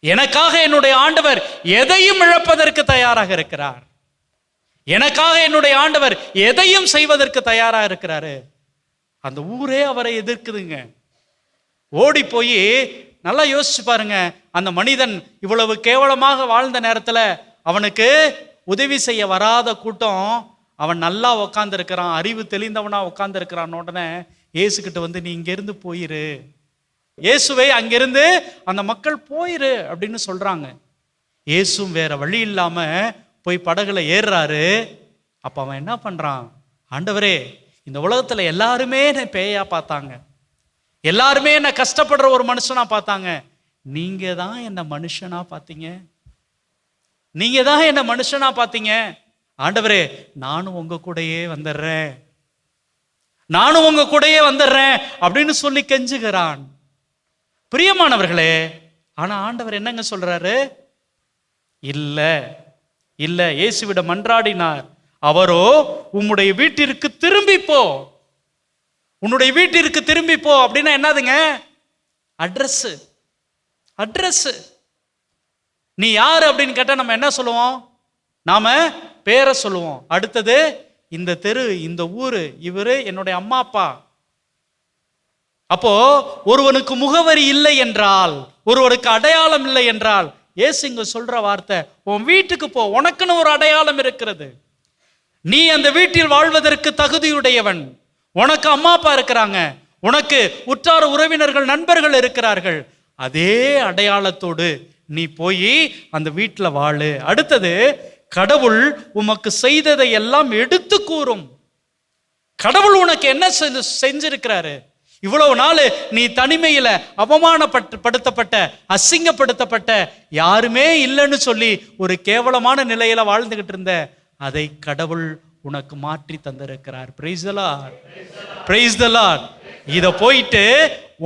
எனக்காக என்னுடைய ஆண்டவர் எதையும் இழப்பதற்கு தயாராக இருக்கிறார். எனக்காக என்னுடைய ஆண்டவர் எதையும் செய்வதற்கு தயாராக இருக்கிறாரு. அந்த ஊரே அவரை எதிர்க்குதுங்க. ஓடி போய் நல்லா யோசிச்சு பாருங்க, அந்த மனிதன் இவ்வளவு கேவலமாக வாழ்ந்த நேரத்துல அவனுக்கு உதவி செய்ய வராத கூட்டம், அவன் நல்லா உக்காந்து இருக்கிறான், அறிவு தெளிந்தவனா உட்கார்ந்து இருக்கிறான். உடனே இயேசுகிட்ட வந்து, நீ இங்கிருந்து போயிரு, இயேசுவை அங்கிருந்து அந்த மக்கள் போயிரு அப்படின்னு சொல்றாங்க. இயேசும் வேற வழி இல்லாம போய் படகுல ஏறுறாரு. அப்ப அவன் என்ன பண்றான், ஆண்டவரே, இந்த உலகத்துல எல்லாருமே என்னை பேயா பார்த்தாங்க, எல்லாருமே என்ன கஷ்டப்படுற ஒரு மனுஷனா பார்த்தாங்க, நீங்க தான் என்ன மனுஷனா பார்த்தீங்க, நீங்க தான் என்ன மனுஷனா பார்த்தீங்க. ஆண்டவரே, நானும் உங்க கூடயே வந்துடுறேன், நானும் உங்க கூடயே வந்துடுறேன் அப்படின்னு சொல்லி கெஞ்சுகிறான். பிரியமானவர்களே, ஆனா ஆண்டவர் என்னங்க சொல்றாரு, இல்ல இல்ல, இயேசுவிட மன்றாடினார். அவரோ, உம்முடைய வீட்டிற்கு திரும்பி போ, உன்னுடைய வீட்டிற்கு திரும்பி போ அப்படின்னா என்னதுங்க, அட்ரஸ். அட்ரஸ். நீ யாரு அப்படின்னு கேட்டா நம்ம என்ன சொல்லுவோம், நாம பேரை சொல்லுவோம், அடுத்தது இந்த தெரு, இந்த ஊரு, இவரு என்னுடைய அம்மா அப்பா. அப்போ ஒருவனுக்கு முகவரி இல்லை என்றால், ஒருவனுக்கு அடையாளம் இல்லை என்றால், இயேசு இங்க சொல்ற வார்த்தை, உன் வீட்டுக்கு போ, உனக்குன்னு ஒரு அடையாளம் இருக்கிறது. நீ அந்த வீட்டில் வாழ்வதற்கு தகுதியுடையவன். உனக்கு அம்மா அப்பா இருக்கிறாங்க, உனக்கு உற்றார உறவினர்கள் நண்பர்கள் இருக்கிறார்கள். அதே அடையாளத்தோடு நீ போய் அந்த வீட்டில் வாழு. அடுத்தது, கடவுள் உமக்கு செய்ததை எல்லாம் எடுத்து கூறும். கடவுள் உனக்கு என்ன செஞ்சிருக்கிறாரு? இவ்வளவு நாள் நீ தனிமையில அவமானப்படுத்தப்பட்ட, அசிங்கப்படுத்தப்பட்ட, யாருமே இல்லைன்னு சொல்லி ஒரு கேவலமான நிலையில வாழ்ந்துகிட்டு இருந்த, அதை கடவுள் உனக்கு மாற்றி தந்திருக்கிறார். Price the lord, praise the Lord. இத போயிட்டு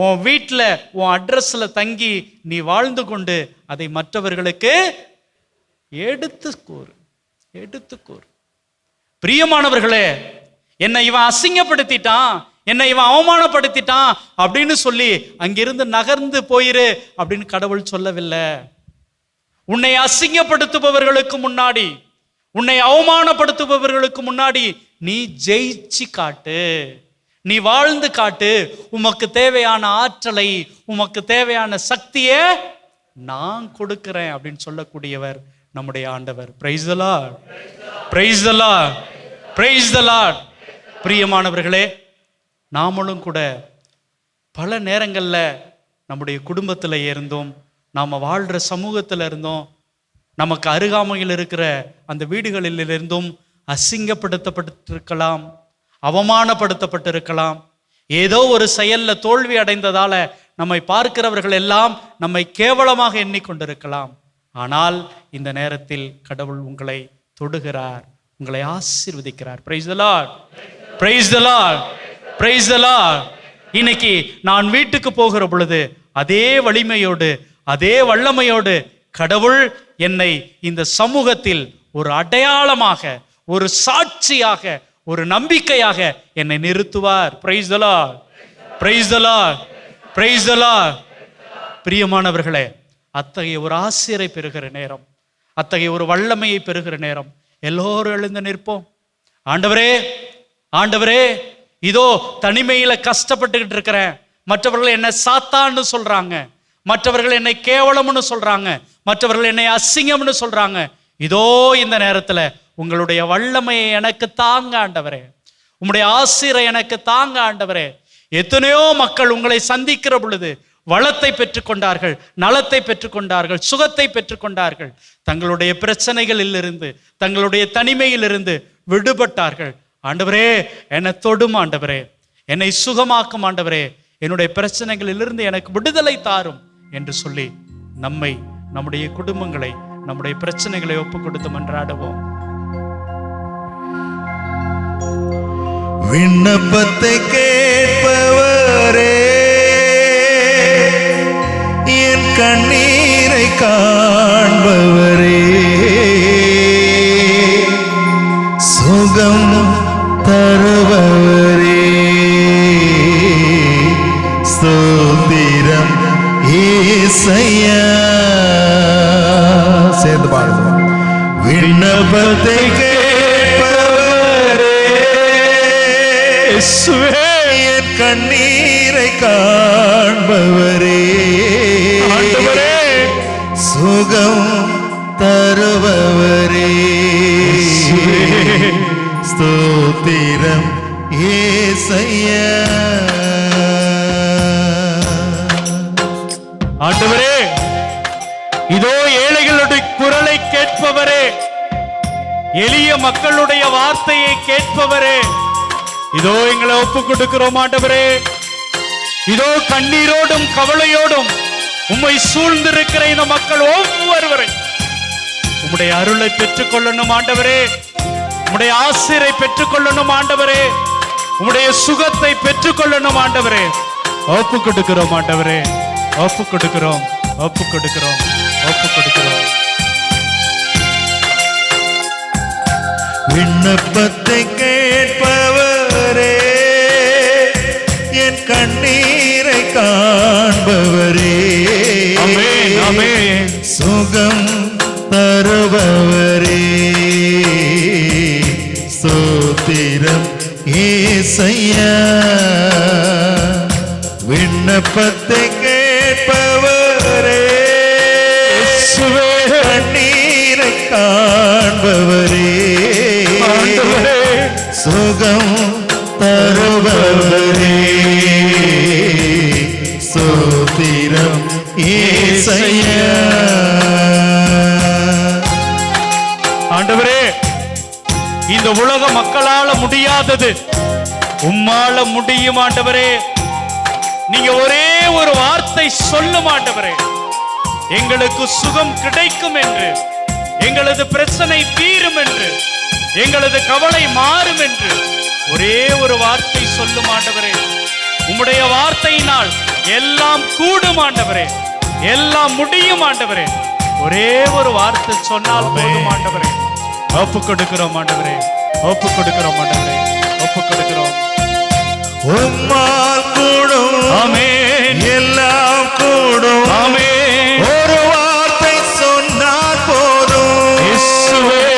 உன் வீட்டில் உன் அட்ரஸ்ல தங்கி நீ வாழ்ந்து கொண்டு அதை மற்றவர்களுக்கு எடுத்து கூறு, எடுத்து கூறு. பிரியமானவர்களே, என்னை இவன் அசிங்கப்படுத்திட்டான், என்னை இவன் அவமானப்படுத்திட்டான் அப்படின்னு சொல்லி அங்கிருந்து நகர்ந்து போயிரு அப்படின்னு கடவுள் சொல்லவில்லை. உன்னை அசிங்கப்படுத்துபவர்களுக்கு முன்னாடி, உன்னை அவமானப்படுத்துபவர்களுக்கு முன்னாடி நீ ஜெயிச்சு காட்டு, நீ வாழ்ந்து காட்டு. உமக்கு தேவையான ஆற்றலை, உமக்கு தேவையான சக்தியை நான் கொடுக்கிறேன் அப்படின்னு சொல்லக்கூடியவர் நம்முடைய ஆண்டவர். Price the lord, praise the lord, praise the lord. பிரியமானவர்களே, நாமளும் கூட பல நேரங்களில் நம்முடைய குடும்பத்தில் இருந்தோம், நாம் வாழ்கிற சமூகத்தில் இருந்தோம், நமக்கு அருகாமையில் இருக்கிற அந்த வீடுகளில் இருந்தும் அசிங்கப்படுத்தப்பட்டிருக்கலாம், அவமானப்படுத்தப்பட்டிருக்கலாம். ஏதோ ஒரு செயலில் தோல்வி அடைந்ததால நம்மை பார்க்கிறவர்கள் எல்லாம் நம்மை கேவலமாக எண்ணிக்கொண்டிருக்கலாம். ஆனால் இந்த நேரத்தில் கடவுள் உங்களை தொடுகிறார், உங்களை ஆசீர்வதிக்கிறார். Price the lord, praise the lord, praise the Lord. இன்னைக்கு நான் வீட்டுக்கு போகிற பொழுது அதே வலிமையோடு, அதே வல்லமையோடு கடவுள் என்னை இந்த சமூகத்தில் ஒரு அடையாளமாக, ஒரு சாட்சியாக, ஒரு நம்பிக்கையாக என்னை நிறுத்துவார். Praise the lord, praise the lord, praise the lord. பிரியமானவர்களே, அத்தகைய ஒரு ஆசிரை பெறுகிற நேரம், அத்தகைய ஒரு வல்லமையை பெறுகிற நேரம், எல்லோரும் எழுந்து நிற்போம். ஆண்டவரே, ஆண்டவரே, இதோ தனிமையில கஷ்டப்பட்டுக்கிட்டு இருக்கிறேன், மற்றவர்கள் என்னை சாத்தான்னு சொல்றாங்க, மற்றவர்கள் என்னை கேவலம்னு சொல்றாங்க, மற்றவர்கள் என்னை அசிங்கம்னு சொல்றாங்க. இதோ இந்த நேரத்துல உங்களுடைய வல்லமையை எனக்கு தாங்க ஆண்டவரே, உங்களுடைய ஆசிரை எனக்கு தாங்க ஆண்டவரே. எத்தனையோ மக்கள் உங்களை சந்திக்கிற பொழுது வளத்தை பெற்றுக்கொண்டார்கள், நலத்தை பெற்றுக்கொண்டார்கள், சுகத்தை பெற்றுக்கொண்டார்கள், தங்களுடைய பிரச்சனைகளிலிருந்து, தங்களுடைய தனிமையிலிருந்து விடுபட்டார்கள். ஆண்டவரே, என்னை தொடும் ஆண்டவரே, என்னை சுகமாக்கும் ஆண்டவரே, என்னுடைய பிரச்சனைகளிலிருந்து எனக்கு விடுதலை தாரும் என்று சொல்லி நம்மை, நம்முடைய குடும்பங்களை, நம்முடைய பிரச்சனைகளை ஒப்பு கொடுத்து மன்றாடுவோம். விண்ணப்பத்தை கேட்பவரே, என் கண்ணீரை காண்பவரே, சுகம் தருபவரே, ஸ்தோத்திரம் ஏசையா. சேர்ந்து பாடுவோம். விண்ணப்பத்தை கேட்பவரே, என் கண்ணீரை காண்பவரே, சுகம் தருபவரே, ஸ்தோத்திரம் ஏசையா. ஆண்டவரே, இதோ ஏழைகளுடைய குரலை கேட்பவரே, எளிய மக்களுடைய வார்த்தையை கேட்பவரே, இதோ எங்களை ஒப்பு கொடுக்கிறோம் ஆண்டவரே. இதோ கண்ணீரோடும் கவலையோடும் உம்மை சூழ்ந்திருக்கிற இந்த மக்கள் ஒவ்வொருவரை உம்முடைய அருளை பெற்றுக்கொள்ளணும் ஆண்டவரே, உம்முடைய ஆசிரை பெற்றுக்கொள்ளணும் ஆண்டவரே, உம்முடைய சுகத்தை பெற்றுக்கொள்ளணும் ஆண்டவரே. ஒப்பு கொடுக்கிறோம் ஆண்டவரே, ஒப்பு கொடுக்கிறோம், ஒப்பு கொடுக்கிறோம், ஒப்பு கொடுக்கிறோம். விண்ணப்பத்தை கேட்பவரே, என் கண்ணீரை காண்பவரே, ஆமென், ஆமென். சுகம் தருபவரே, ஸ்தோத்திரம் விண்ணப்பத்தை கேட்பவரே, இயேசுவே, கண்ணீரை காண்பவரே, ஆண்டவரே, சுகம் தருபவரே, ஸ்தோத்திரம் இயேசையா. ஆண்டவரே, இந்த உலக மக்களால முடியாதது உம்மால முடியும் ஆண்டவரே. நீங்க ஒரே ஒரு வார்த்தை சொல்லும் ஆண்டவரே, எங்களுக்கு சுகம் கிடைக்கும் என்று, எங்களது பிரச்சனை தீரும் என்று, எங்களது கவலை மாறும் என்று ஒரே ஒரு வார்த்தை சொல்லும் ஆண்டவரே. உம்முடைய வார்த்தையினால் எல்லாம் கூடும் ஆண்டவரே, எல்லாம் முடியும் ஆண்டவரே. ஒரே ஒரு வார்த்தை சொன்னால் போதும் ஆண்டவரே. ஒப்பு கொடுக்கிறோம் ஆண்டவரே, ஒப்பு கொடுக்கிறோம் ஆண்டவரே, ஒப்பு கொடுக்கிறோம். உம்மால் கூடும், ஆமென், எல்லாம் கூடும், ஆமென். ஒரு வார்த்தை சொன்னால் போதும். இயேசுவே,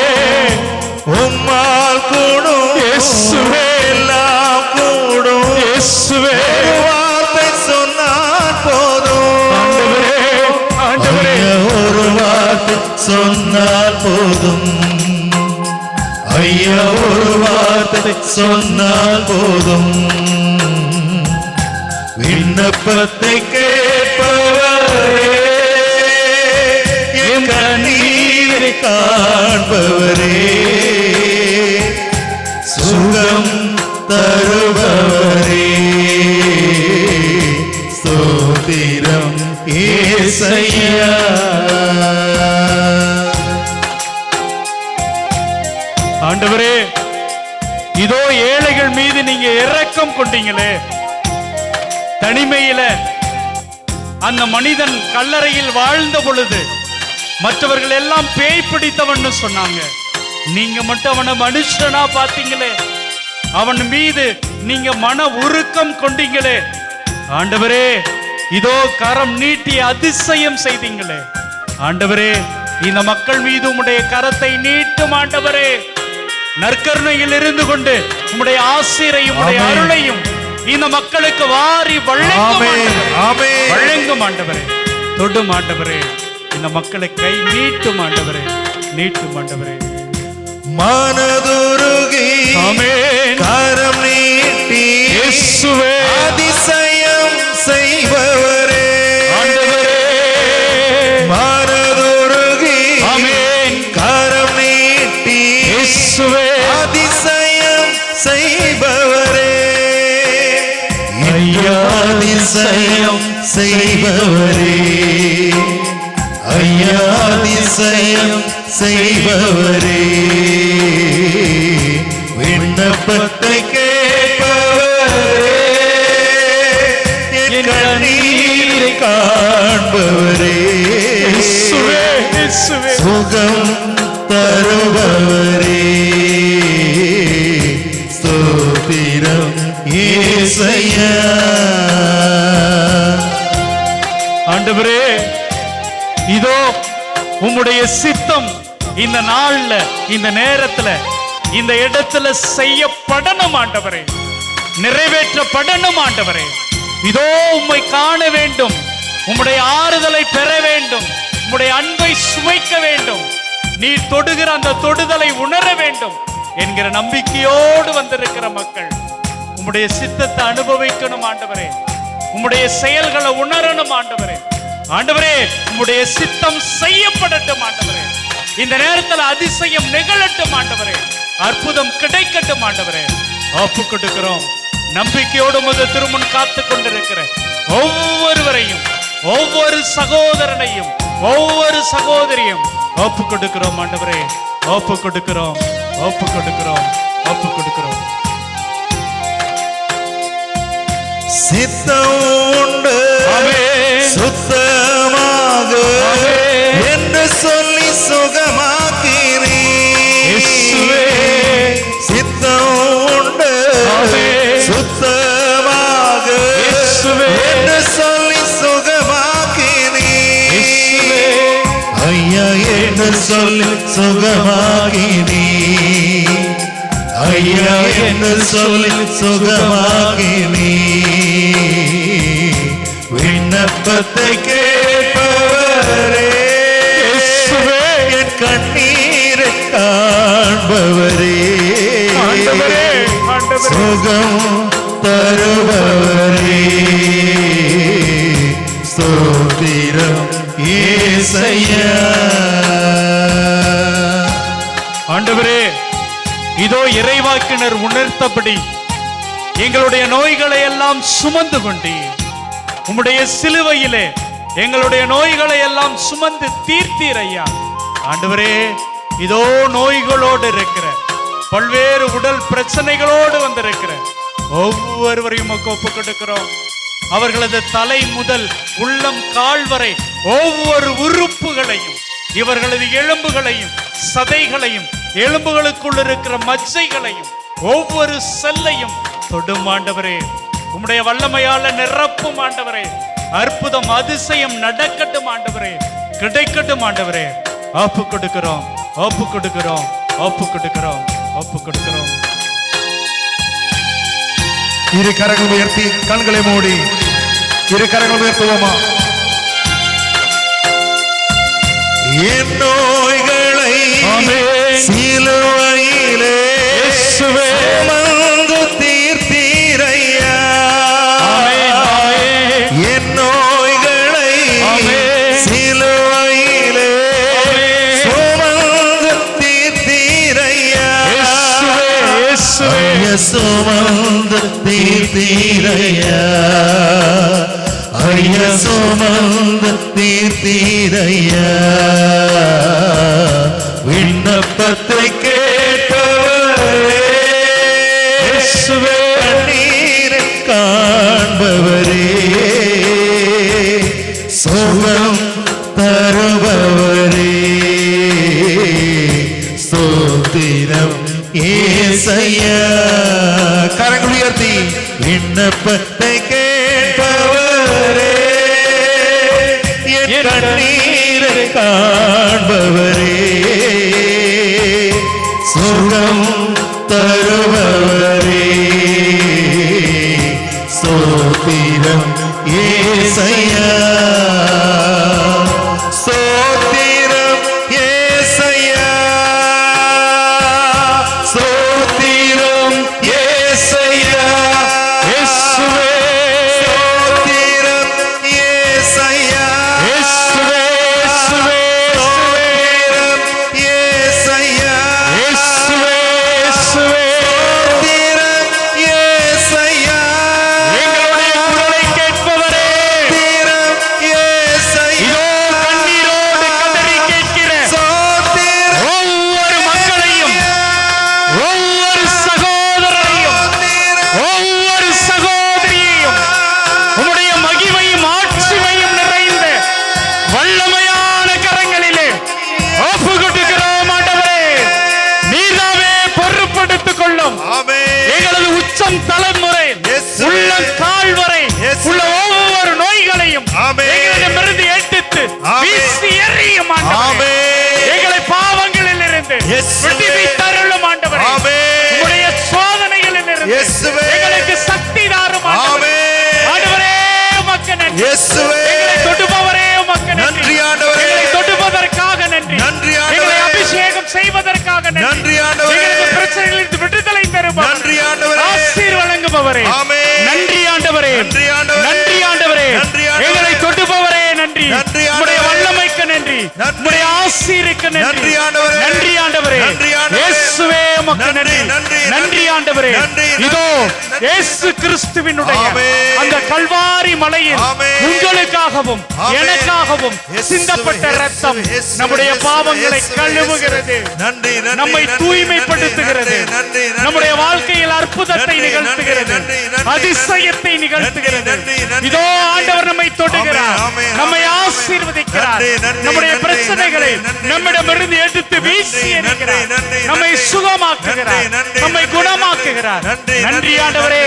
உம்மால் கூடும், இயேசுவே, எல்லாம் கூடும், இயேசுவே. ஒரு வார்த்தை சொன்னால் போதும். ஆண்டவரே, ஆண்டவரே, ஐயா, ஒரு வார்த்தை சொன்னால் போதும். ஐயா, ஒரு வார்த்தை சொன்னால் போதும். விண்ணப்பத்தை கேட்பவரே, என் கண்ணீரை காண்பவரே, சுகம் தருபவரே, ஸ்தோத்திரம் இயேசையா. ஆண்டவரே, இதோ ஏழைகள் மீது நீங்க இரக்கம் கொண்டீங்களே. தனிமையில அந்த மனிதன் கல்லறையில் வாழ்ந்த பொழுது மற்றவர்கள் எல்லாம் பேய் பிடித்தவன் சொன்னாங்க. நீங்க மட்டும் அவனை மனுஷனா பார்த்தீங்களே, அவன் மீது நீங்க மன உருக்கம் கொண்டீங்களே. ஆண்டவரே, இதோ கரம் நீட்டி அதிசயம் செய்தீங்களே. ஆண்டவரே, இந்த மக்கள் மீது உம்முடைய கரத்தை நீட்டும் ஆண்டவரே. நற்கருணையில் இருந்து கொண்டு உம்முடைய ஆசீரையும் உம்முடைய அருளையும் இந்த மக்களுக்கு வாரி வழங்கும் ஆண்டவரே. தொடும் ஆண்டவரே, இந்த மக்களை கை நீட்டும் ஆண்டவரே, நீட்டும் ஆண்டவரே. மனதுருகி, ஆமென், கரம் நீட்டி, இயேசுவே, அதிசயம் செய்பவரே, ஆண்டவரே, மனதுருகி, ஆமென், கரம் நீட்டி, இயேசுவே, அதிசயம் செய்பவரே, ஐயா, அதிசயம் செய்பவரே, ஐயா, அதிசயம் செய்பவரே, விண்ணப்பத்தை கேட்பவரே, என் கண்ணீரை காண்பவரே, இயேசுவே, இயேசுவே. சுகம் தருபவரே, ஸ்தோத்திரம் இயேசையா. ஆண்டவரே, இதோ உம்முடைய சித்தம் இந்த நாள்ல, இந்த நேரத்துல, இந்த இடத்துல செய்யப்படணும் ஆண்டவரே, நிறைவேற்றப்படணும் ஆண்டவரே. இதோ உம்மை காண வேண்டும், உம்முடைய ஆறுதலை பெற வேண்டும், உம்முடைய அன்பை சுவைக்க வேண்டும், நீர் தொடுகிற அந்த தொடுதலை உணர வேண்டும் என்கிற நம்பிக்கையோடு வந்திருக்கிற மக்கள் உம்முடைய சித்தத்தை அனுபவிக்கணும் ஆண்டவரே. உம்முடைய செயல்களை உணரணும் ஆண்டவரே. ஆண்டவரே, உம்முடைய சித்தம் செய்யப்படட்டும் ஆண்டவரே. இந்த நேரத்தில் அதிசயம் நிகழட்டும் ஆண்டவரே, அற்புதம் கிடைக்கட்டும் ஆண்டவரே. ஒப்பு கொடுக்கிறோம். நம்பிக்கையோடு உமது திருமுன் காத்து கொண்டிருக்கிற ஒவ்வொருவரையும், ஒவ்வொரு சகோதரனையும், ஒவ்வொரு சகோதரியும் ஒப்பு கொடுக்கிறோம் ஆண்டவரே. ஒப்பு கொடுக்கிறோம், ஒப்பு கொடுக்கிறோம், ஒப்பு கொடுக்கிறோம். சித்தம் உண்டு, சுத்தமாக என்று சொல்லி சுகமாக்கிறீர். சித்தம் உண்டு, சுத்தமாக என்று சொல்லி சுகமாக்கிறீர். ஐயா, என்று சொல்லி சுகமாக்கிறீர். ஐயா, என்று சொல்லி சுகமாக்கிறீர். விண்ணப்பத்தை கேட்பவரே, என் கண்ணீரை காண்பவரே, ஆண்டவரே, ஆண்டவரே. சுகம் தருபவரே, ஸ்தோத்திரம் இயேசையா. ஆண்டவரே, இதோ இறைவாக்கினர் உணர்த்தபடி எங்களுடைய நோய்களை எல்லாம் சுமந்து கொண்டீர். உம்முடைய சிலுவையிலே எங்களுடைய நோய்களை எல்லாம் சுமந்து தீர்த்தீர் ஐயா. ஆண்டவரே, இதோ நோய்களோடு இருக்கிற, பல்வேறு உடல் பிரச்சனைகளோடு வந்திருக்கிற ஒவ்வொருவரையும் ஒப்பு கொடுக்கிறோம். அவர்களது தலை முதல் உள்ளம் கால் வரை ஒவ்வொரு உறுப்புகளையும், இவர்களது எலும்புகளையும் சதைகளையும் எலும்புகளுக்குள் இருக்கிற மச்சைகளையும் ஒவ்வொரு செல்லையும் தொடும் ஆண்டவரே. உம்முடைய வல்லமையால நிரப்பும் ஆண்டவரே. அற்புதம் அதிசயம் நடக்கட்டும் ஆண்டவரே, கிடைக்கட்டும் ஆண்டவரே. ஒப்பு கொடுக்கிறோம், ஒப்பு கொடுக்கிறோம், ஒப்பு கொடுக்கிறோம், ஒப்பு கொடுக்கிறோம். இரு கரங்கள் உயர்த்தி கண்களை மூடி இரு கரங்கள் உயர்த்துவோமா? என் நோய்களை சிலுவையிலே சுமந்து தீர்த்தீரையா. என் நோய்களை சிலுவையிலே சுமந்து தீர்த்தீரையா. சுமந்து தீர்த்தீரையா, ஐயா சுமந்து தீர்த்தீரையா. விண்ணப்பத்தை கேட்பவரே, கண்ணீரை காண்பவரே, சுகம் தருபவரே, ஸ்தோத்திரம் இயேசையா. கரங்கள் உயர்த்தி விண்ணப்பத்தை கேட்பவரே, என் கண்ணீரை காண்பவரே, சுகம் தருபவரே, ஸ்தோத்திரம் இயேசையா. ஸ்தோத்திரம் இயேசையா, ஸ்தோத்திரம் இயேசையா. இயேசுவே, ஸ்தோத்திரம் இயேசையா. இயேசுவே, ஸ்தோத்திரம் இயேசையா. இயேசுவே, ஸ்தோத்திரம் இயேசையா. எங்களுடைய குரலை கேட்பவரே, ஸ்தோத்திரம் இயேசையா. இதோ கண்ணீரோடு கதறி கேட்கிற ஒவ்வொரு மக்களையும், ஒவ்வொரு சகோதரரையும், ஒவ்வொரு சகோதரியையும் உம்முடைய மகிமையும் ஆட்சிமையும் நிறைந்த வல்லமையான கரங்களிலே ஒப்பு கொடுக்கிறோம் ஆண்டவரே. நீராவே பொறுப்படுத்திக் கொள்ளும். எங்களது உச்சம் தலைமுறை உள்ளம் கால் வரை உள்ள ஒவ்வொரு நோய்களையும் எங்களிடமிருந்து எடுத்து வீசி எறியும் ஆண்டவரே. எங்களை பாவங்களில் இருந்து விடுவித்து அருளும் ஆண்டவரே. உம்முடைய சோதனைகளில் இருந்து எங்களுக்கு சக்தி தாரும் ஆண்டவரே. ஆண்டவரே, உமக்கு நன்றி. எங்களை தொடுபவரே, உமக்கு நன்றி. எங்களை தொடுவதற்காக நன்றி. எங்களை அபிஷேகம் செய்வதற்காக நன்றி. எங்களுக்கு பிரச்சனைகளிலிருந்து விடுதலை தருபவர், ஆசீர் வழங்குபவரே, நன்றி ஆண்டவரே. நன்றி ஆண்டவரே. எங்களை தொடுபவரே நன்றி. உம்முடைய வல்லமைக்கு நன்றி. உம்முடைய ஆசீருக்கு நன்றி. நன்றி ஆண்டவரே. இயேசுவே, உமக்கு நன்றி. நன்றி ஆண்டவரே. இதோ இயேசு கிறிஸ்துவினுடைய அந்த கல்வாரி மலையில் உங்களுக்காகவும் எனக்காகவும் சிந்தப்பட்ட ரத்தம் நம்முடைய பாவங்களை கழுவுகிறது, நம்மை தூய்மைப்படுத்துகிறது, நம்முடைய வாழ்க்கையில் அற்புதத்தை நிகழ்த்துகிறது, அதிசயத்தை நிகழ்த்துகிறது. இதோ ஆண்டவர் நம்மை தொடுகிறார், நம்மை ஆசீர்வதிக்கிறார், நம்முடைய பிரச்சனைகளை நம்மிடமிருந்து எடுத்து வீசி எறிகிறார். நம்மை சுகமாக்குகிறார், நம்மை குணமாக்குகிறார். நன்றி ஆண்டவரே,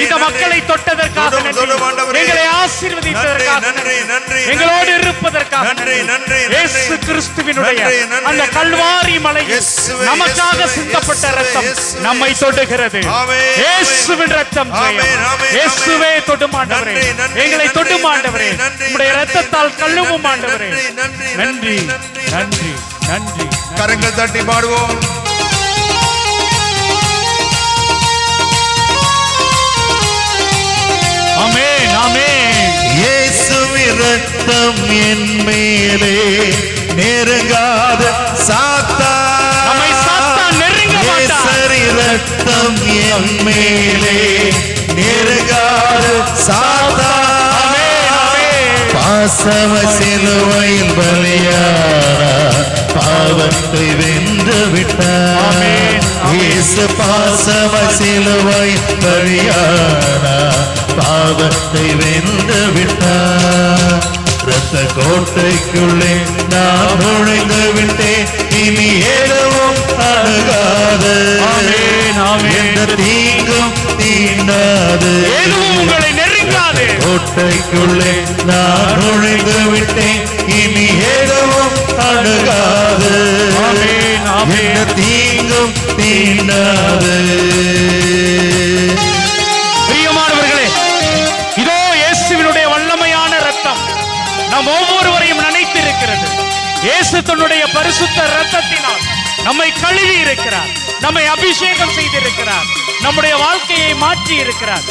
இந்த மக்களை தொட்டதற்காக நன்றி, எங்களை ஆசீர்வதித்ததற்காக நன்றி, எங்களோடு இருப்பதற்காக நன்றி. இயேசு கிறிஸ்துவினுடைய அந்த கல்வாரி மலையில் நமக்காக சிந்தப்பட்ட இரத்தம் நம்மை தொடுகிறது. இயேசுவின் இரத்தம் ஜெயம். இயேசுவே தொடும் ஆண்டவரே, எங்களை தொடும் ஆண்டவரே, உம்முடைய இரத்தத்தால் கழுவும் ஆண்டவரே. நன்றி நன்றி நன்றி. கரங்கள் தட்டி பாடுவோம். ஆமென் ஆமென். இயேசுவின் இரத்தம் என் மேலே நெருங்காத சாத்தான், நம்மை சாத்தான் நெருங்க மாட்டான். இரத்தம் என் மேலே நெருங்காத சாத்தான், பாசம சிலுவையில் பலியானார், பாவத்தை வென்று விட்டார். இயேசு பாசம சிலுவையில் பலியானார், பாவத்தை வென்று விட்டார். இரத்த கோட்டைக்குள்ளே நான் நுழைந்து விட்டேன், இனி எதுவும் அணுகாது, எந்த தீங்கும் தீண்டாது, உங்களை நெருங்காது. கோட்டைக்குள்ளே நான் நுழைந்து விட்டேன், இனி எதுவும் அணுகாது, எந்த தீங்கும் தீண்டாது. பிரியமானவர்களே, இதோ இயேசுவினுடைய வல்லமையான இரத்தம் நம் ஒவ்வொருவரையும் நினைத்திருக்கிறது. இயேசு தன்னுடைய பரிசுத்த இரத்தத்தினால் நம்மை கழுவி இருக்கிறார், நம்மை அபிஷேகம் செய்திருக்கிறார், நம்முடைய வாழ்க்கையை மாற்றி இருக்கிறார்.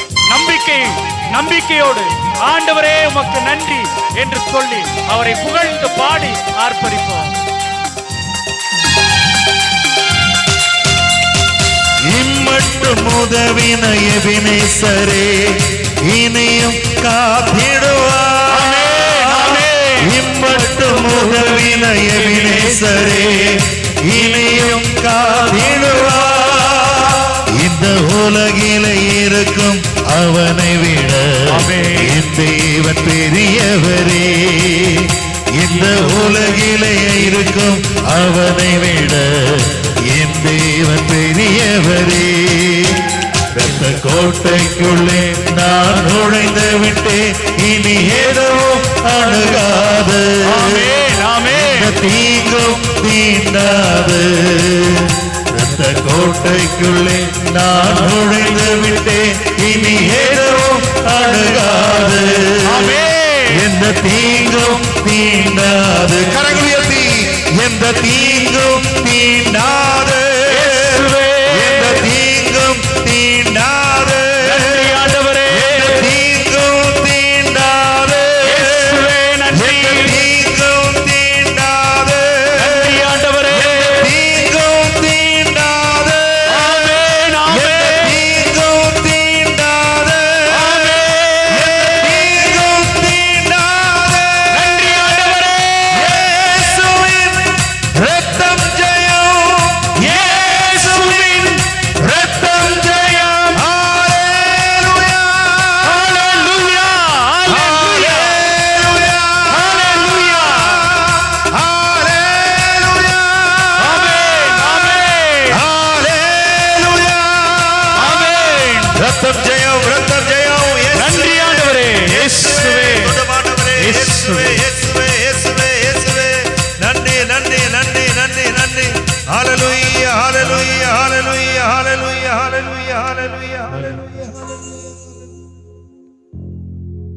நம்பிக்கையோடு ஆண்டவரே உமக்கு நன்றி என்று சொல்லி அவரை புகழ்ந்து பாடி ஆர்ப்பரிப்போம். இம்மட்டும் உதவின எபினேசரே, இனியும் காத்திடுவார். இம்மட்டும் உதவின எபினேசரே, இனியும் காத்திடுவார். இந்த உலகிலே இருக்கும் அவனை விட என் தேவன் பெரியவரே, இந்த உலகிலே இருக்கும் அவனை விட என் தேவன் பெரியவரே. இரத்த கோட்டைக்குள்ளே நான் நுழைந்து விட்டேன், இனி எதுவும் அணுகாது, தீங்கும் தீண்டாது. இரத்த கோட்டைக்குள்ளே நான் நுழைந்து விட்டேன், இனி எதுவும் அணுகாது, எந்த தீங்கும் தீண்டாது. கரங்கள் உயர்த்தி, எந்த தீங்கும் தீண்டாது, எந்த தீங்கும் தீண்டாது, எந்த தீங்கும் தீண்டாது, எந்த தீங்கும் தீண்டாது, தீங்கும் தீண்டாது, தீங்கும் தீண்டாது, தீங்கும் தீண்டாது. இயேசுவின் இரத்தம் ஜெயம், இயேசுவின் இரத்தம் ஜெயம். ஹalleluya, ஹalleluya, ஹalleluya, ஹalleluya, ஹalleluya, ஆமென், ஆமென், ஹalleluya, ஆமென். இரத்தம் ஜெயம், இரத்தம் ஜெயம். நன்றி ஆண்டவரே, இயேசுவே, இயேசுவே, இயேசுவே, இயேசுவே, இயேசுவே. நன்றி, நன்றி, நன்றி, நன்றி, நன்றி. ஹalleluya, ஹalleluya, ஹalleluya, ஹalleluya, ஹalleluya, ஹalleluya, ஹalleluya.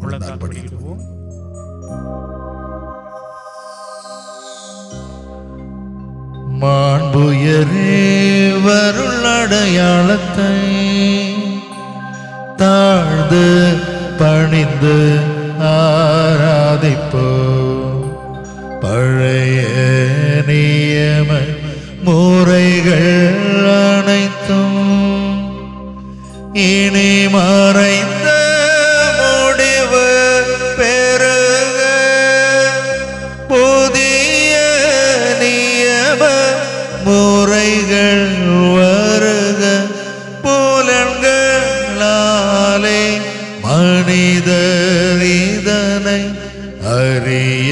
உள்ளத்தால் படிடுவோம். மாண்புயரே வருளடையாளத்தை தாழ்ந்து பணிந்து ஆராதிப்போ, பழைய நியம முறைகள் அனைத்தும் இனி மறைந்த முடிவு பெருக, புதிய நியம முறைகள் வருக, புலன்களாலே மனிதர் இதனை அறிய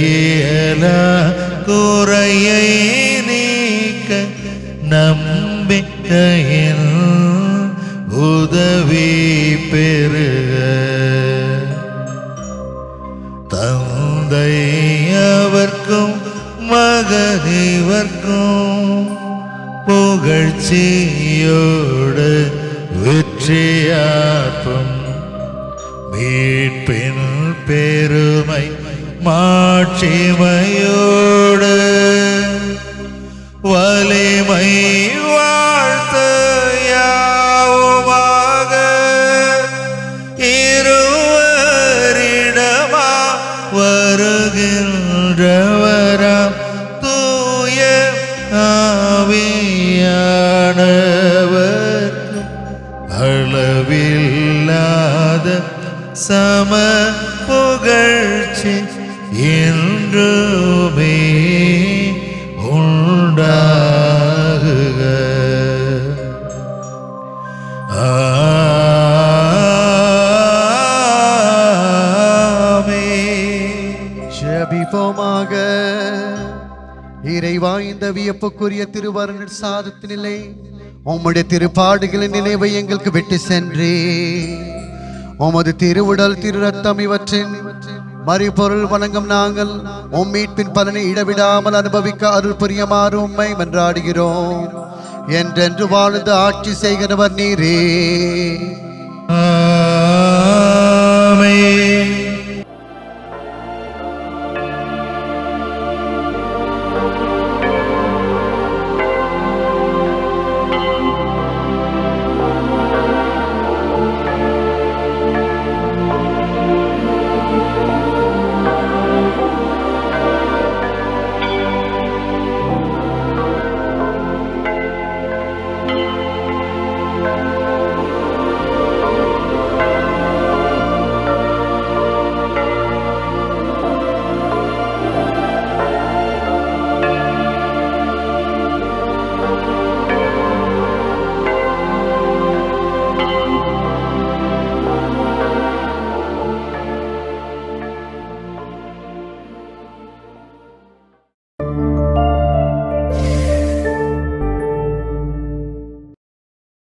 இயலா. குறையை நீக்க நம்பிக்கையில் உதவி பெறுக. தந்தை அவர்க்கும் மகனிவர்க்கும் புகழ்ச்சியோடு வெற்றியாற்றும் மீட்பின் பெருமை மாட்சிமையோடு வலிமை வாழ்த்து யாவுமாக இருவரிடமா வருகின்றவராம் தூய ஆவியானவர்க்கும் அளவில்லாத சம புகழ்ச்சி என்றுமே உண்டாகுக. ஆமென். ஜெபிப்போமாக. இறைவா, இந்த வியப்புக்குரிய திருவருள் சாதத்தினிலே உம்முடைய திருப்பாடுகளின் நினைவை எங்களுக்கு விட்டு சென்றே உமது திருவுடல் திரு ரத்தம் இவற்றின் மறுபொருள் வணங்கும் நாங்கள் உம் மீட்பின் பலனை இடைவிடாமல் அனுபவிக்க அருள் புரியுமாறு உம்மை மன்றாடுகிறோம். என்றென்று வாழ்ந்து ஆட்சி செய்கிறவர் நீரே. ஆமென்.